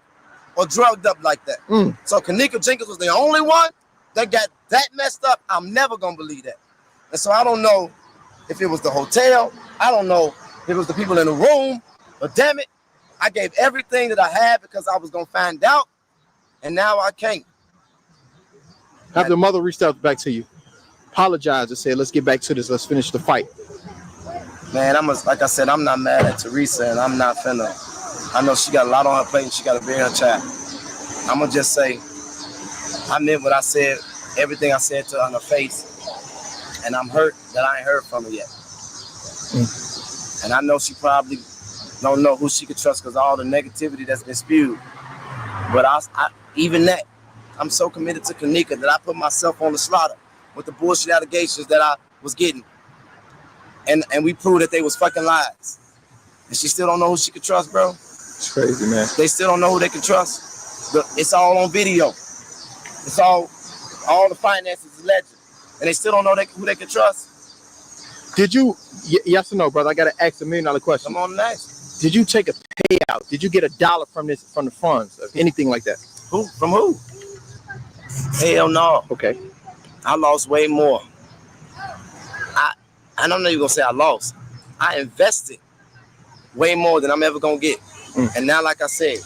or drugged up like that? So Kanika Jenkins was the only one that got that messed up. I'm never gonna believe that. And so I don't know if it was the hotel, I don't know if it was the people in the room, but damn it, I gave everything that I had because I was gonna find out, and now I can't. Have the mother reached out back to you, apologized and said, let's get back to this, let's finish the fight? Man, like I said, I'm not mad at Teresa, and I'm not finna. I know she got a lot on her plate and she got to bury her child. I'm going to just say, I meant what I said, everything I said to her in her face, and I'm hurt that I ain't heard from her yet. And I know she probably don't know who she could trust because of all the negativity that's been spewed. But even that, I'm so committed to Kanika that I put myself on the slaughter with the bullshit allegations that I was getting. And we proved that they was fucking lies. And she still don't know who she could trust, bro. It's crazy, man. They still don't know who they can trust. It's all on video. It's all the finances is legend. And they still don't know who they can trust. Did you, yes or no, brother? I got to ask $1 million question. Come on and ask. Did you take a payout? Did you get $1 from the funds? Anything like that? Who? From who? Hell no. Okay. I lost way more. I don't know you're going to say I lost. I invested way more than I'm ever going to get. And now, like I said,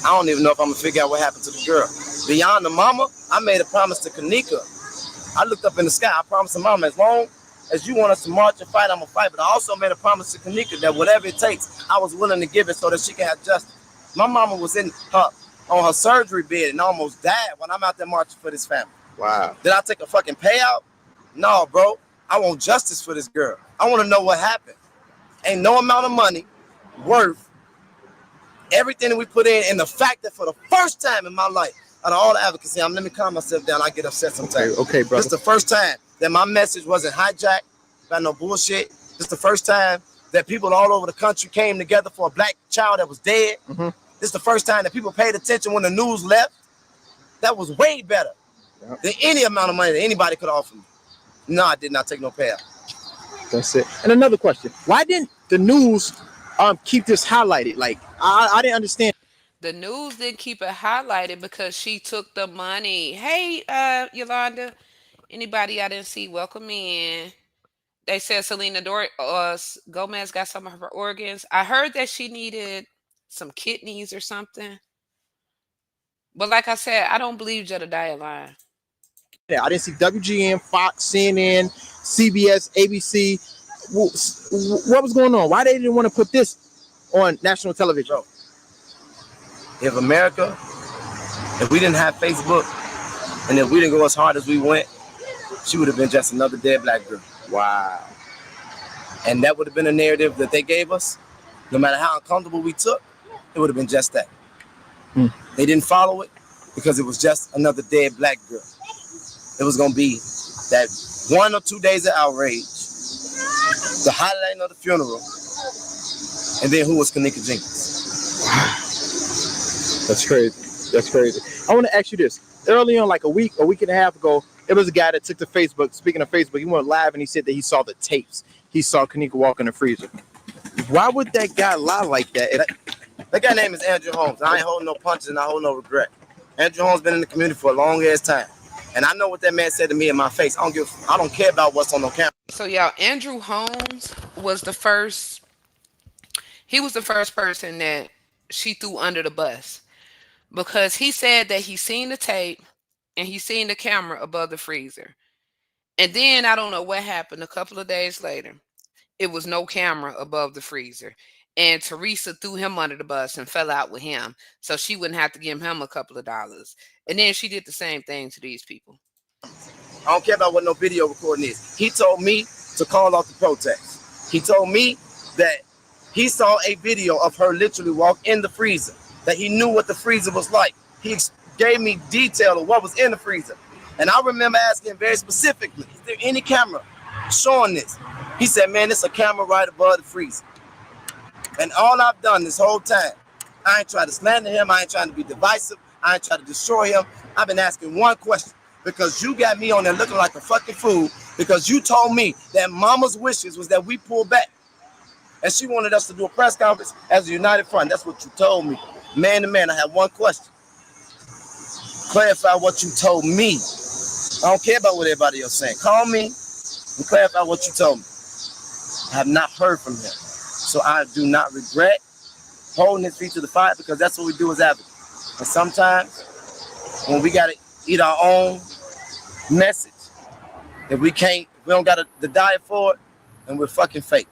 I don't even know if I'm going to figure out what happened to the girl. Beyond the mama, I made a promise to Kanika. I looked up in the sky. I promised the mama, as long as you want us to march and fight, I'm going to fight. But I also made a promise to Kanika that whatever it takes, I was willing to give it so that she can have justice. My mama was on her surgery bed and almost died when I'm out there marching for this family. Wow. Did I take a fucking payout? No, bro. I want justice for this girl. I want to know what happened. Ain't no amount of money worth everything that we put in, and the fact that for the first time in my life, out of all the advocacy, let me calm myself down. I get upset sometimes. Okay, brother. This is the first time that my message wasn't hijacked by no bullshit. This is the first time that people all over the country came together for a black child that was dead. Mm-hmm. This is the first time that people paid attention when the news left. That was way better than any amount of money that anybody could offer me. No, I did not take no payout. That's it. And another question: why didn't the news keep this highlighted? Like, I didn't understand. The news didn't keep it highlighted because she took the money. Hey, Yolanda, anybody I didn't see, welcome in. They said Selena Gomez got some of her organs. I heard that she needed some kidneys or something. But like I said, I don't believe Jedediah lying. Yeah, I didn't see WGN, Fox, CNN, CBS, ABC. What was going on? Why they didn't want to put this on national television? Bro, if America, if we didn't have Facebook, and if we didn't go as hard as we went, she would have been just another dead black girl. Wow. And that would have been a narrative that they gave us. No matter how uncomfortable we took, it would have been just that. They didn't follow it because it was just another dead black girl. It was going to be that 1 or 2 days of outrage, the highlighting of the funeral, and then who was Kanika Jenkins. That's crazy. That's crazy. I want to ask you this. Early on, like a week and a half ago, it was a guy that took to Facebook. Speaking of Facebook, he went live and he said that he saw the tapes. He saw Kanika walk in the freezer. Why would that guy lie like that? That guy's name is Andrew Holmes. I ain't holding no punches and I hold no regret. Andrew Holmes been in the community for a long ass time. And I know what that man said to me in my face. I don't care about what's on no camera. So y'all, Andrew Holmes was the first. He was the first person that she threw under the bus because he said that he seen the tape and he seen the camera above the freezer. And then I don't know what happened. A couple of days later, it was no camera above the freezer. And Teresa threw him under the bus and fell out with him. So she wouldn't have to give him a couple of dollars. And then she did the same thing to these people. I don't care about what no video recording is. He told me to call off the protest. He told me that he saw a video of her literally walk in the freezer, that he knew what the freezer was like. He gave me detail of what was in the freezer. And I remember asking very specifically, is there any camera showing this? He said, man, it's a camera right above the freezer. And all I've done this whole time, I ain't trying to slander him. I ain't trying to be divisive. I ain't trying to destroy him. I've been asking one question because you got me on there looking like a fucking fool because you told me that mama's wishes was that we pull back. And she wanted us to do a press conference as a united front. That's what you told me. Man to man, I have one question. Clarify what you told me. I don't care about what everybody else saying. Call me and clarify what you told me. I have not heard from him. So I do not regret holding his feet to the fire because that's what we do as advocates. And sometimes when we got to eat our own message, if we don't got to die for it, and we're fucking fake.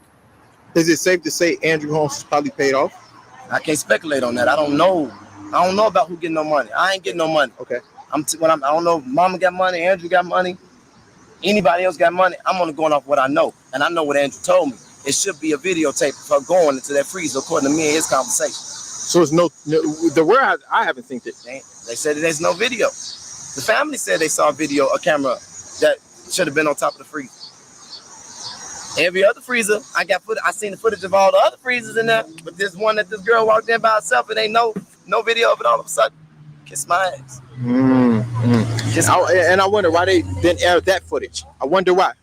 Is it safe to say Andrew Holmes is probably paid off? I can't speculate on that. I don't know. I don't know about who getting no money. I ain't getting no money. Okay. I don't know if Mama got money, Andrew got money, anybody else got money. I'm only going off what I know. And I know what Andrew told me. It should be a videotape of her going into that freezer, according to me and his conversation. So it's the word I haven't seen it. They said there's no video. The family said they saw a camera that should have been on top of the freezer. Every other freezer, I seen the footage of all the other freezers in there, but this one that this girl walked in by herself, it ain't no video of it all of a sudden. Kiss my ass. And I wonder why they didn't air that footage. I wonder why.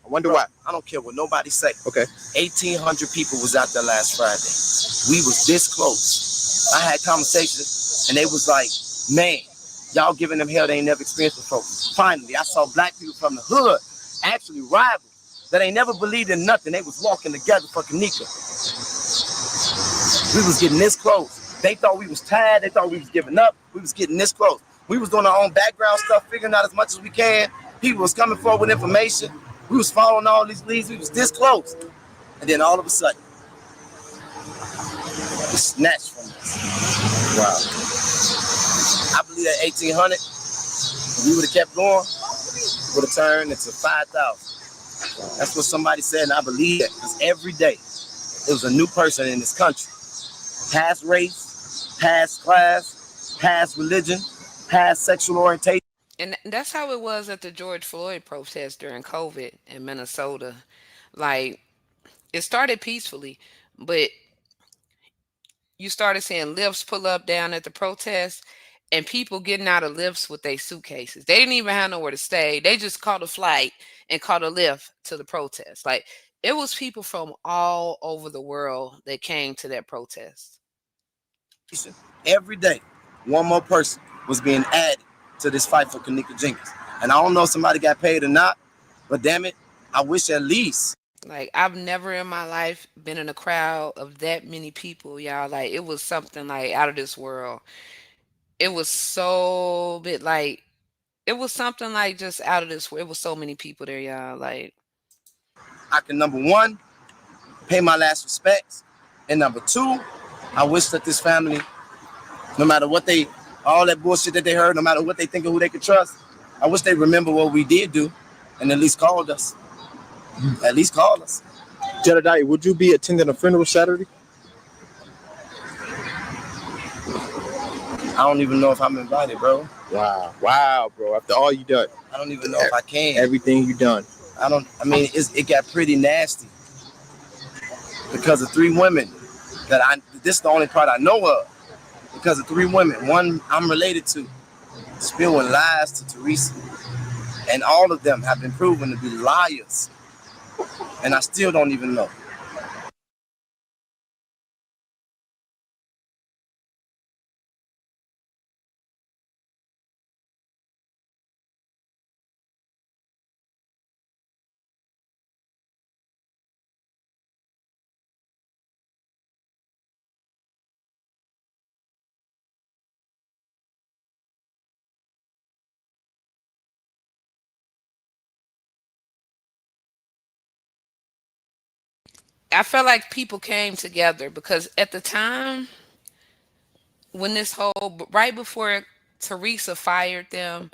I don't care what nobody say. Okay. 1,800 people was out there last Friday. We was this close. I had conversations, and they was like, man, y'all giving them hell they ain't never experienced before. Finally, I saw black people from the hood, actually rivals, that ain't never believed in nothing. They was walking together for Kanika. We was getting this close. They thought we was tired. They thought we was giving up. We was getting this close. We was doing our own background stuff, figuring out as much as we can. People was coming forward with information. We was following all these leads. We was this close. And then all of a sudden, it snatched from us. Wow. I believe that 1,800, if we would have kept going, would have turned into 5,000. That's what somebody said, and I believe that because every day it was a new person in this country. Past race, past class, past religion, past sexual orientation. And that's how it was at the George Floyd protest during COVID in Minnesota. Like, it started peacefully, but you started seeing lifts pull up down at the protest and people getting out of lifts with their suitcases. They didn't even have nowhere to stay. They just caught a flight and caught a lift to the protest. Like, it was people from all over the world that came to that protest. Every day, one more person was being added to this fight for Kanika Jenkins. And I don't know if somebody got paid or not, but damn it, I wish at least. Like, I've never in my life been in a crowd of that many people, y'all. Like, it was something like out of this world. It was so bit like it was something like just out of this world. It was so many people there, y'all. Like, I can, number one, pay my last respects. And number two, I wish that this family, no matter what they, all that bullshit that they heard, no matter what they think of who they could trust, I wish they remember what we did do and at least called us. At least called us. Jedediah, would you be attending a funeral Saturday? I don't even know if I'm invited, bro. Wow, bro. After all you done, I don't even know if I can. everything you done. I mean, it got pretty nasty because of three women this is the only part I know of. Because of three women, one I'm related to, spewing lies to Teresa. And all of them have been proven to be liars. And I still don't even know. I felt like people came together because at the time when this whole right before Teresa fired them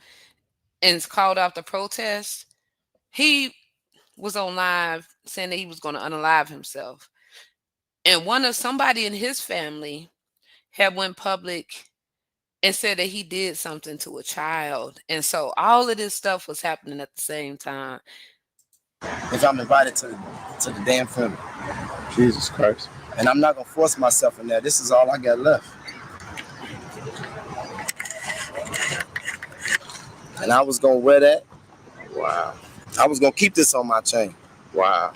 and called off the protest, he was on live saying that he was going to unalive himself. And one of somebody in his family had went public and said that he did something to a child. And so all of this stuff was happening at the same time. If I'm invited to the damn funeral. Jesus Christ. And I'm not gonna force myself in there. This is all I got left. And I was gonna wear that. Wow. I was gonna keep this on my chain. Wow.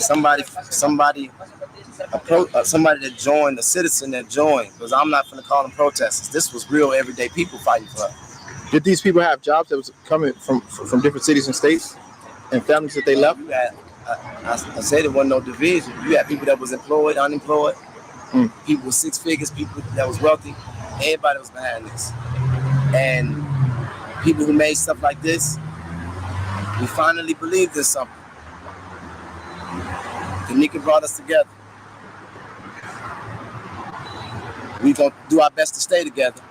Somebody that joined, a citizen that joined, because I'm not gonna call them protesters. This was real everyday people fighting for us. Did these people have jobs that was coming from different cities and states and families that they left? I said it wasn't no division. You had people that was employed, unemployed, people with six figures, people that was wealthy. Everybody was behind this. And people who made stuff like this, we finally believed in something. Kanika brought us together. We gonna do our best to stay together.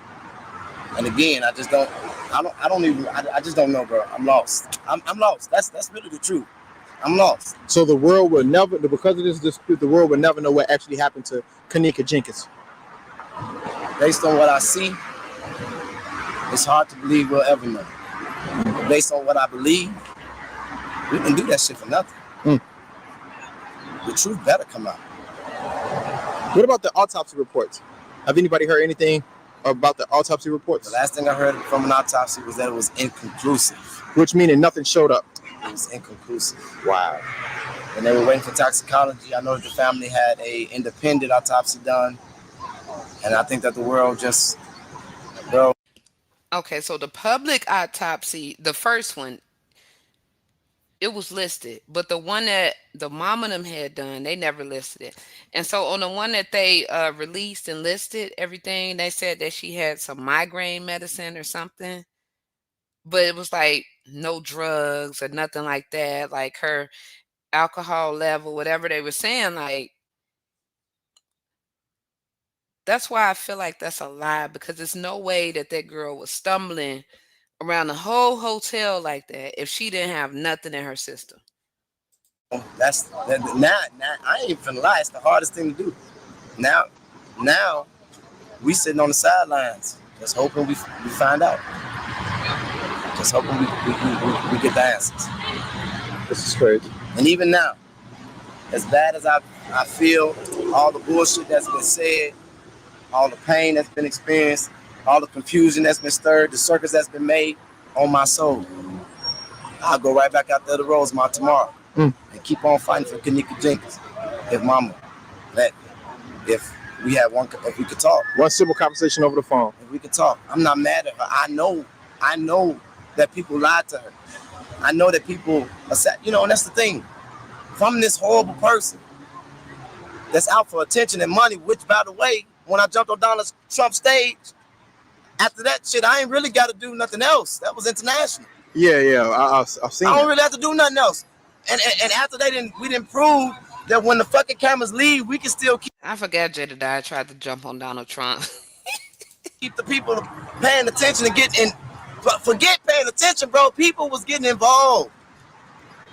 And again, I just don't know, bro. I'm lost. I'm lost. That's really the truth. I'm lost. So the world will never, because of this dispute, the world will never know what actually happened to Kanika Jenkins. Based on what I see, it's hard to believe we'll ever know. Based on what I believe, we can do that shit for nothing. The truth better come out. What about the autopsy reports? Have anybody heard anything about the autopsy reports? The last thing I heard from an autopsy was that it was inconclusive. Which meaning nothing showed up. It was inconclusive. Wow. And they were waiting for toxicology. I know that the family had a independent autopsy done. And I think that the world just, bro. Okay, so the public autopsy, the first one, it was listed, but the one that the mom and them had done, they never listed it. And so on the one that they released and listed everything, they said that she had some migraine medicine or something, but it was like no drugs or nothing like that. Like her alcohol level, whatever they were saying, like that's why I feel like that's a lie because there's no way that that girl was stumbling around the whole hotel like that if she didn't have nothing in her system? Now I ain't even finna lie. It's the hardest thing to do. Now we sitting on the sidelines, just hoping we find out. Just hoping we get the answers. This is crazy. And even now, as bad as I feel, all the bullshit that's been said, all the pain that's been experienced, all the confusion that's been stirred, the circus that's been made on my soul, I'll go right back out there to Rosemont tomorrow and keep on fighting for Kanika Jenkins. If Mama let me. If we could talk. One simple conversation over the phone. If we could talk. I'm not mad at her. I know that people lied to her. I know that people and that's the thing. If I'm this horrible person that's out for attention and money, which by the way, when I jumped on Donald Trump's stage, after that shit, I ain't really got to do nothing else. That was international. Yeah, I've seen. I don't really have to do nothing else. And after we didn't prove that when the fucking cameras leave, we can still keep. I forgot Jedediah tried to jump on Donald Trump. Keep the people paying attention and but forget paying attention, bro. People was getting involved.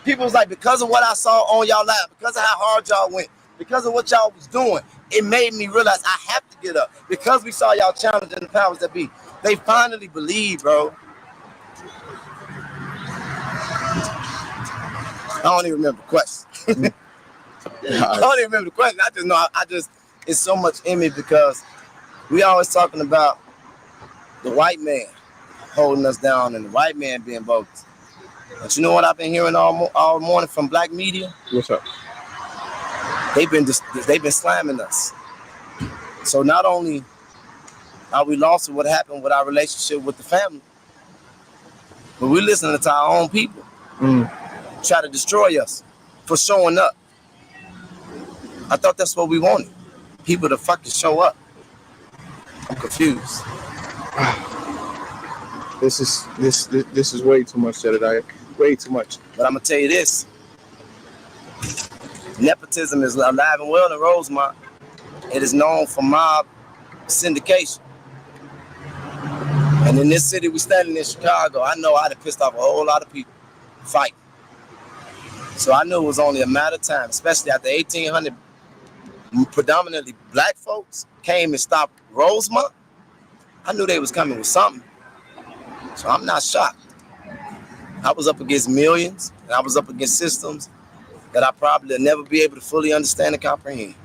People was like, because of what I saw on y'all live, because of how hard y'all went, because of what y'all was doing, it made me realize I have to get up. Because we saw y'all challenging the powers that be. They finally believe, bro. I don't even remember the question. I don't even remember the question. I just know it's so much in me because we always talking about the white man holding us down and the white man being bogus. But you know what I've been hearing all morning from black media? What's up? They've been slamming us. So not only are we lost with what happened with our relationship with the family, but we're listening to our own people try to destroy us for showing up. I thought that's what we wanted. People to fucking show up. I'm confused. This is way too much, Jedediah. Way too much. But I'm gonna tell you this: nepotism is alive and well in Rosemont. It is known for mob syndication. And in this city we standing in Chicago, I know I'd have pissed off a whole lot of people fighting. So I knew it was only a matter of time, especially after 1800, predominantly black folks came and stopped Rosemont. I knew they was coming with something. So I'm not shocked. I was up against millions, and I was up against systems that I probably will never be able to fully understand and comprehend.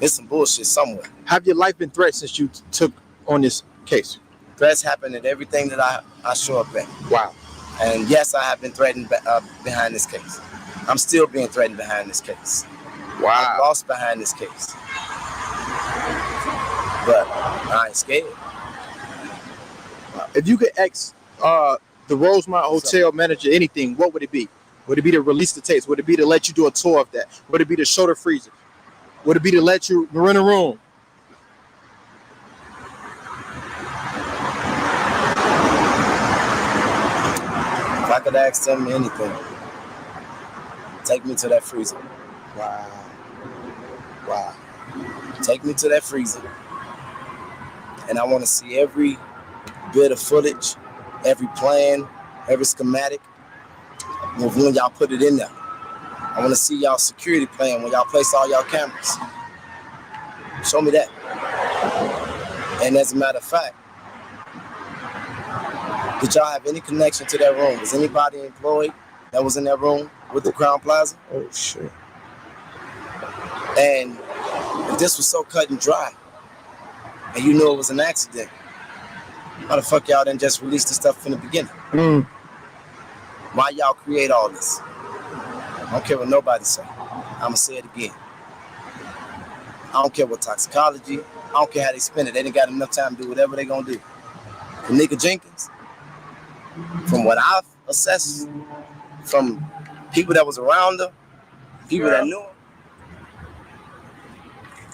It's some bullshit somewhere. Have your life been threatened since you took on this case? Threats happen at everything that I show up at. Wow. And yes, I have been threatened behind this case. I'm still being threatened behind this case. Wow. I lost behind this case. But I ain't scared. If you could ask the Rosemont Hotel manager anything, what would it be? Would it be to release the tapes? Would it be to let you do a tour of that? Would it be to show the freezer? Would it be to let you rent a room? If I could ask them anything, take me to that freezer. Wow. Take me to that freezer. And I want to see every bit of footage, every plan, every schematic, when y'all put it in there. I want to see y'all security plan when y'all place all y'all cameras. Show me that. And as a matter of fact, did y'all have any connection to that room? Was anybody employed that was in that room with the Crown Plaza? Oh, shit. And if this was so cut and dry, and you knew it was an accident, why the fuck y'all didn't just release the stuff from the beginning? Why y'all create all this? I don't care what nobody say. I'ma say it again. I don't care what toxicology. I don't care how they spend it. They didn't got enough time to do whatever they gonna do. Kanika Jenkins, from what I've assessed, from people that was around her, people that knew her,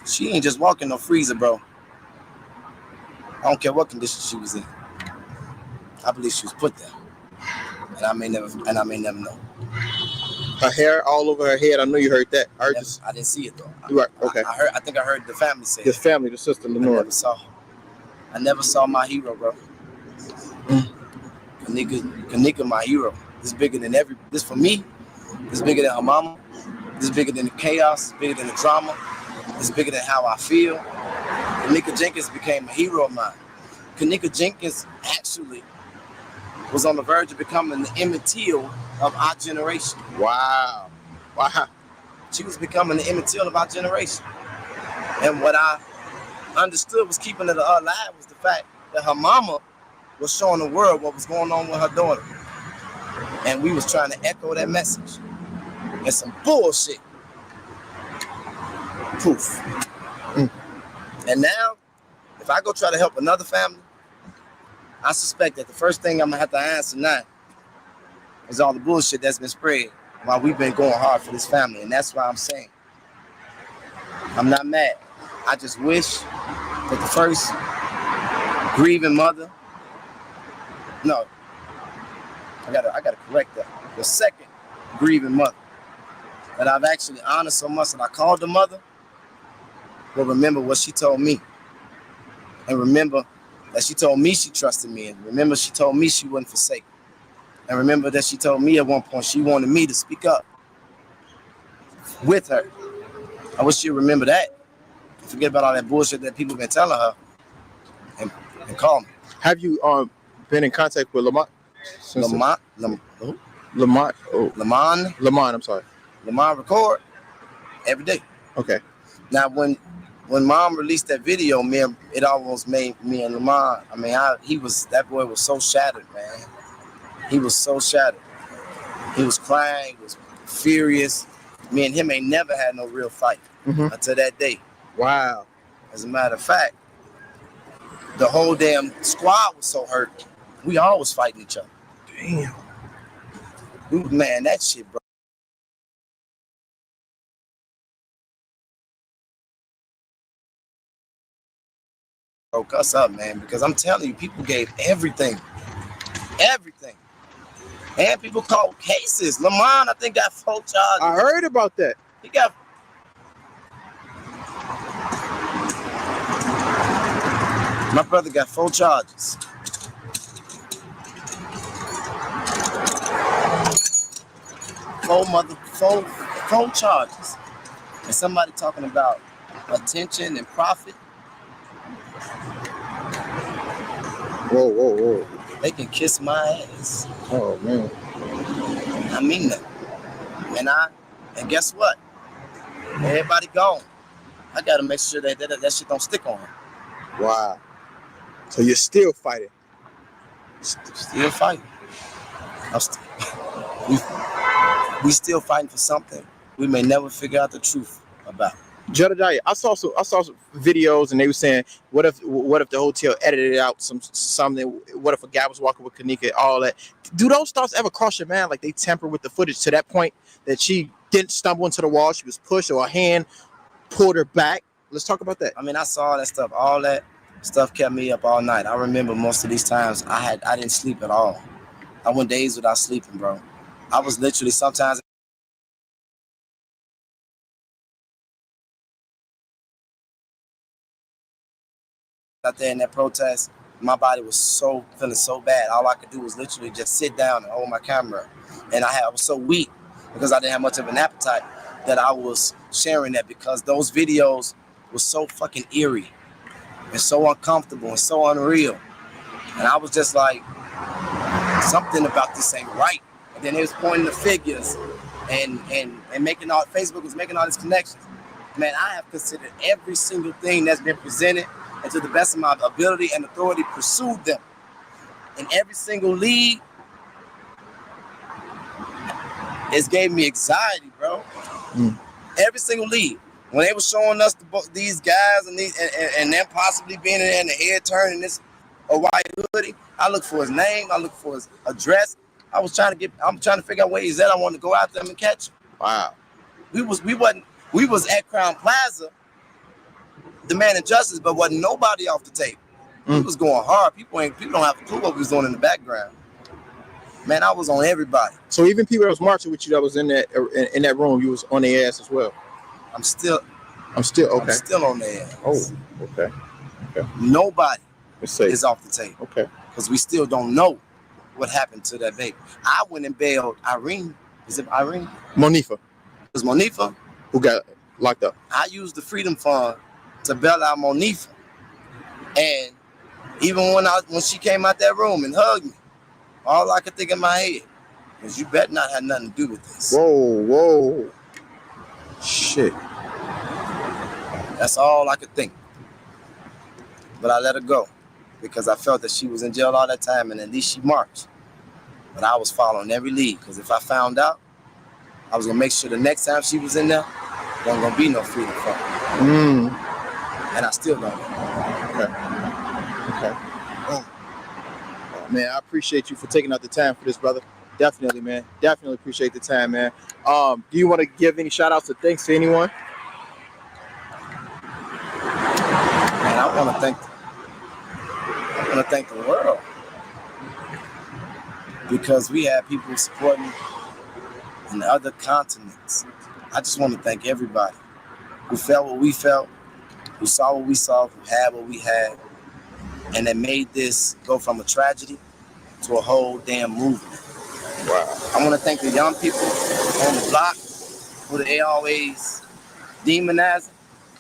she ain't just walking no freezer, bro. I don't care what condition she was in. I believe she was put there. And I may never know. Her hair all over her head. I know you heard that. I didn't see it though. You are okay. I think I heard the family say the it. family, the sister, Lenore. I never saw my hero, bro. Kanika, my hero. This is bigger than this for me. This is bigger than her mama. This is bigger than the chaos, bigger than the drama. This is bigger than how I feel. Kanika Jenkins became a hero of mine. Kanika Jenkins actually was on the verge of becoming the Emmett Till of our generation. Wow. Wow. She was becoming the Emmett Till of our generation. And what I understood was keeping it alive was the fact that her mama was showing the world what was going on with her daughter. And we was trying to echo that message. And some bullshit. Poof. And now, if I go try to help another family, I suspect that the first thing I'm gonna have to answer now is all the bullshit that's been spread while we've been going hard for this family. And that's why I'm saying, I'm not mad. I just wish that the first grieving mother, no, I gotta correct that. The second grieving mother that I've actually honored so much that I called the mother will remember what she told me. And remember that she told me she trusted me. And remember she told me she wouldn't forsake me. And remember that she told me at one point she wanted me to speak up with her. I wish she'd remember that. Forget about all that bullshit that people been telling her and call me. Have you been in contact with Lamont? Lamont? Lamont. Oh. Lamont, I'm sorry. Lamont record every day. Okay. Now when Mom released that video, it almost made me and Lamont, that boy was so shattered, man. He was so shattered. He was crying, he was furious. Me and him ain't never had no real fight until that day. Wow. As a matter of fact, the whole damn squad was so hurt. We all was fighting each other. Damn. Man, that shit, bro. Broke us up, man, because I'm telling you, people gave everything. Everything. And people called cases. Lamont, I think, got 4 charges. I heard about that. He got... My brother got 4 charges. Four charges. And somebody talking about attention and profit. Whoa. They can kiss my ass. Oh, man. I mean that. And guess what? Everybody gone. I got to make sure that shit don't stick on him. Wow. So you're still fighting? Still fighting. We still fighting for something we may never figure out the truth about. Jedediah, I saw some videos and they were saying, what if the hotel edited out something? What if a guy was walking with Kanika? All that. Do those thoughts ever cross your mind? Like they tamper with the footage to that point that she didn't stumble into the wall, she was pushed, or a hand pulled her back? Let's talk about that. I mean, I saw all that stuff. All that stuff kept me up all night. I remember most of these times I didn't sleep at all. I went days without sleeping, bro. I was literally sometimes out there in that protest, my body was feeling so bad. All I could do was literally just sit down and hold my camera. And I was so weak because I didn't have much of an appetite that I was sharing that, because those videos were so fucking eerie and so uncomfortable and so unreal. And I was just like, something about this ain't right. And then it was pointing the figures and making all, Facebook was making all these connections. Man, I have considered every single thing that's been presented, and to the best of my ability and authority, pursued them. In every single lead, it's gave me anxiety, bro. Every single lead. When they were showing us these guys and them possibly being in there and the head turning this a white hoodie, I look for his name, I look for his address. I'm trying to figure out where he's at. I wanted to go out there and catch him. Wow. We was at Crown Plaza demanding justice, but wasn't nobody off the table. We was going hard. People don't have a clue what we was doing in the background. Man, I was on everybody. So even people that was marching with you that was in that room, you was on their ass as well. I'm still okay. I'm still on their ass. Oh, okay. Nobody is off the table. Okay. Because we still don't know what happened to that baby. I went and bailed Irene. Is it Irene? Monifa, It was Monifa. who got locked up. I used the Freedom Fund to bail out Monifa. And even when she came out that room and hugged me, all I could think in my head was, you better not have nothing to do with this. Whoa. Shit. That's all I could think. But I let her go because I felt that she was in jail all that time and at least she marched. But I was following every lead because if I found out, I was going to make sure the next time she was in there, there wasn't going to be no Freedom Fund. And I still don't. Okay. Oh, man, I appreciate you for taking out the time for this, brother. Definitely, man. Definitely appreciate the time, man. Do you want to give any shout outs or thanks to anyone? And I want to thank the world because we have people supporting in other continents. I just want to thank everybody who felt what we felt, who saw what we saw, who had what we had, and that made this go from a tragedy to a whole damn movement. Wow. I want to thank the young people on the block who they always demonizing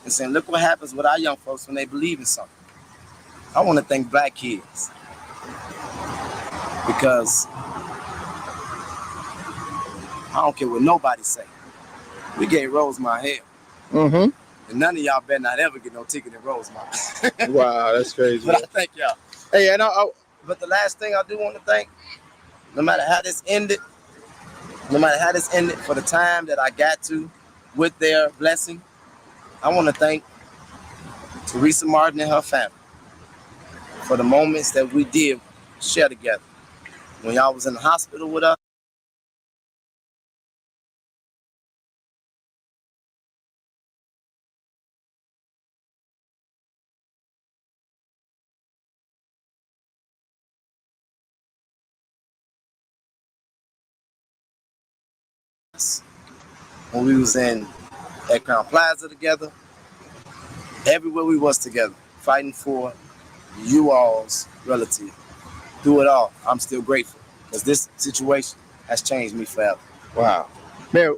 and saying, look what happens with our young folks when they believe in something. I want to thank black kids because I don't care what nobody say. We gave Rosemont hell. And none of y'all better not ever get no ticket in Rosemont. Wow, that's crazy. But I thank y'all. Hey, and But the last thing I do want to thank, no matter how this ended, for the time that I got to with their blessing, I want to thank Teresa Martin and her family for the moments that we did share together. When y'all was in the hospital with us, when we was at Crown Plaza together, everywhere we was together, fighting for you all's relative. Through it all, I'm still grateful because this situation has changed me forever. wow. Man,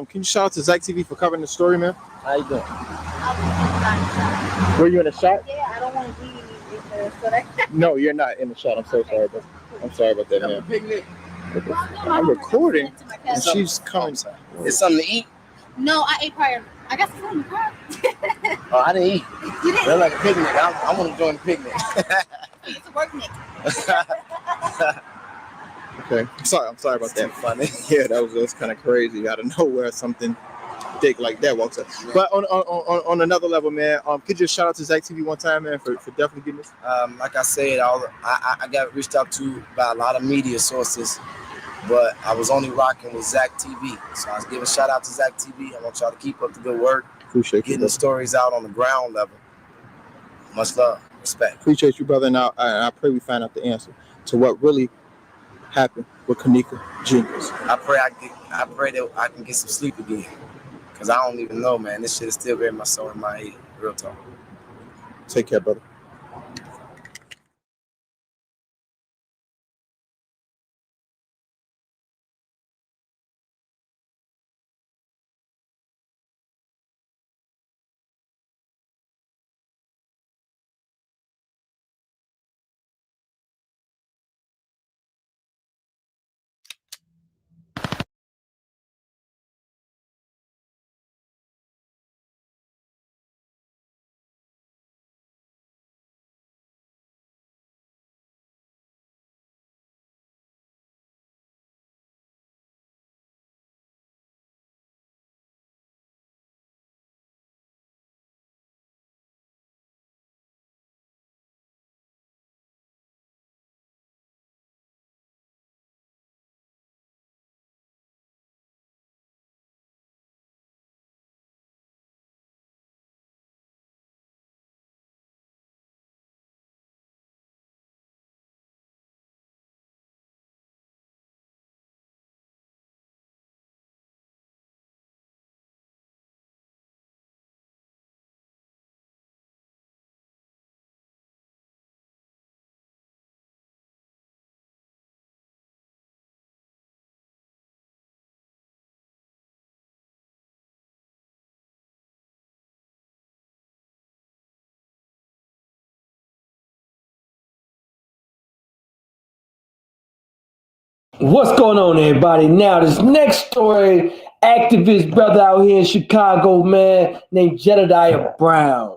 can you shout out to Zach TV for covering the story, man? How you doing? Were you in a shot? Yeah, I don't want to be in this. No, you're not in the shot. I'm so sorry, but I'm sorry about that, man. Picnic. I'm recording, and she's coming. It's something to eat? No, I ate prior. I got some food in the car. Oh, I didn't eat. You didn't? They're like a picnic. I want to join the picnic. It's a work nick. Okay. I'm sorry about that. Funny. Yeah, that was kind of crazy. Out of nowhere, something thick like that walks up. Yeah. But on another level, man, could you just shout out to Zach TV one time, man, for definitely getting this? Like I said, I got reached out to by a lot of media sources, but I was only rocking with Zach TV. So I was giving a shout out to Zach TV. I want y'all to keep up the good work. Appreciate getting you, the stories out on the ground level. Much love, respect. Appreciate you, brother. And I pray we find out the answer to what really happened with Kanika Jenkins. I pray that I can get some sleep again. Because I don't even know, man. This shit is still very much so in my head. Real talk. Take care, brother. What's going on, everybody? Now, this next story, activist brother out here in Chicago, man, named Jedediah Brown.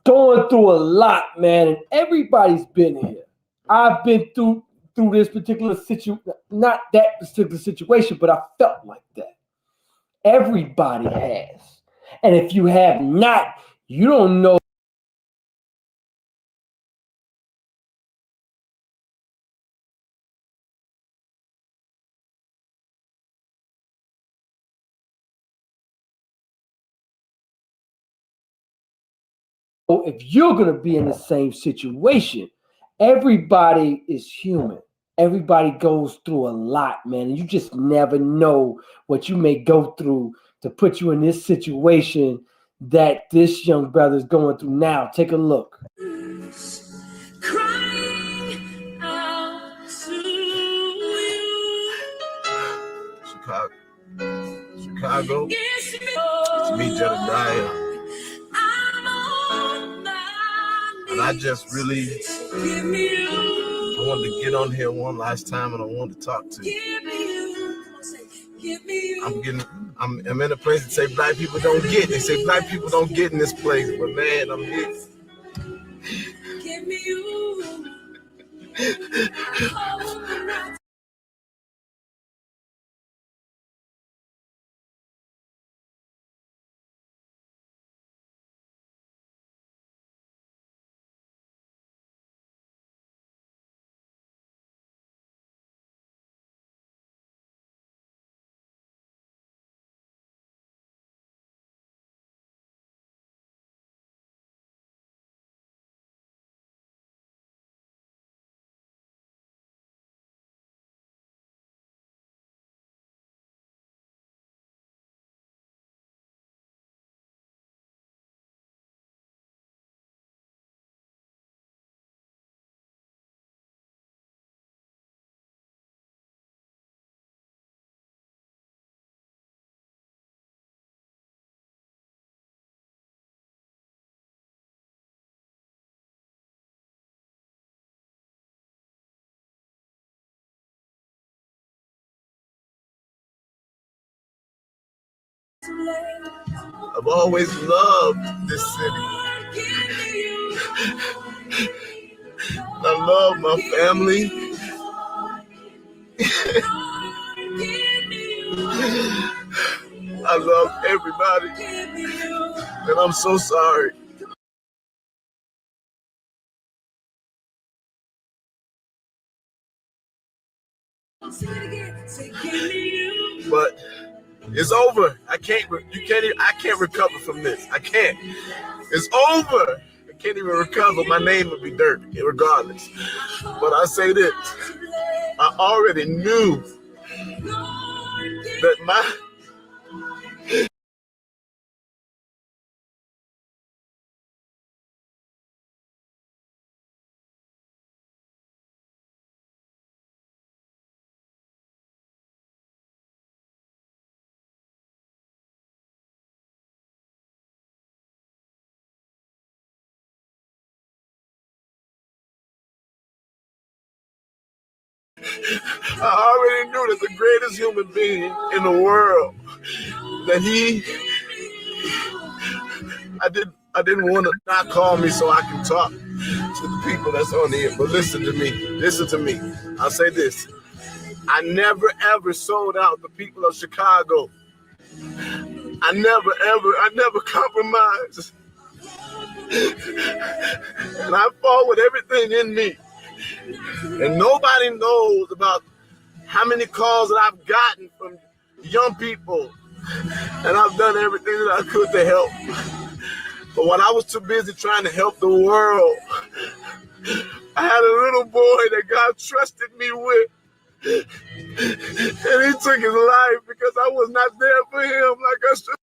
Going through a lot, man, and everybody's been here. I've been through this particular situation, not that particular situation, but I felt like that. Everybody has. And if you have not, you don't know if you're going to be in the same situation. Everybody is human. Everybody goes through a lot, man. And you just never know what you may go through to put you in this situation that this young brother is going through now. Take a look. Crying out to you. Chicago. It's me, Jedediah. And I just really I wanted to get on here one last time and I wanted to talk to you. I'm in a place that say black people don't get. They say black people don't get in this place, but man, I'm here. Give me you. I've always loved this city. I love my family. I love everybody. And I'm so sorry. But it's over. I can't recover from this. I can't. It's over. I can't even recover. My name will be dirt, regardless. But I say this. I already knew that my already knew that the greatest human being in the world, that I didn't want to not call me so I can talk to the people that's on here. But listen to me. I'll say this. I never ever sold out the people of Chicago. I never compromised. And I fought with everything in me. And nobody knows about how many calls that I've gotten from young people. And I've done everything that I could to help. But when I was too busy trying to help the world, I had a little boy that God trusted me with. And he took his life because I was not there for him like I should.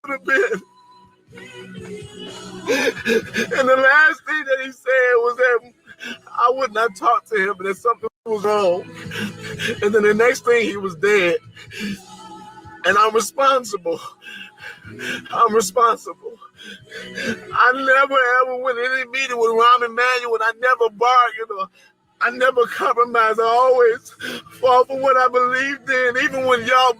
could have been. And the last thing that he said was that I would not talk to him, but that something was wrong. And then the next thing, he was dead. And I'm responsible. I'm responsible. I never ever went in any meeting with Rahm Emanuel, and I never bargained or I never compromised. I always fought for what I believed in, even when y'all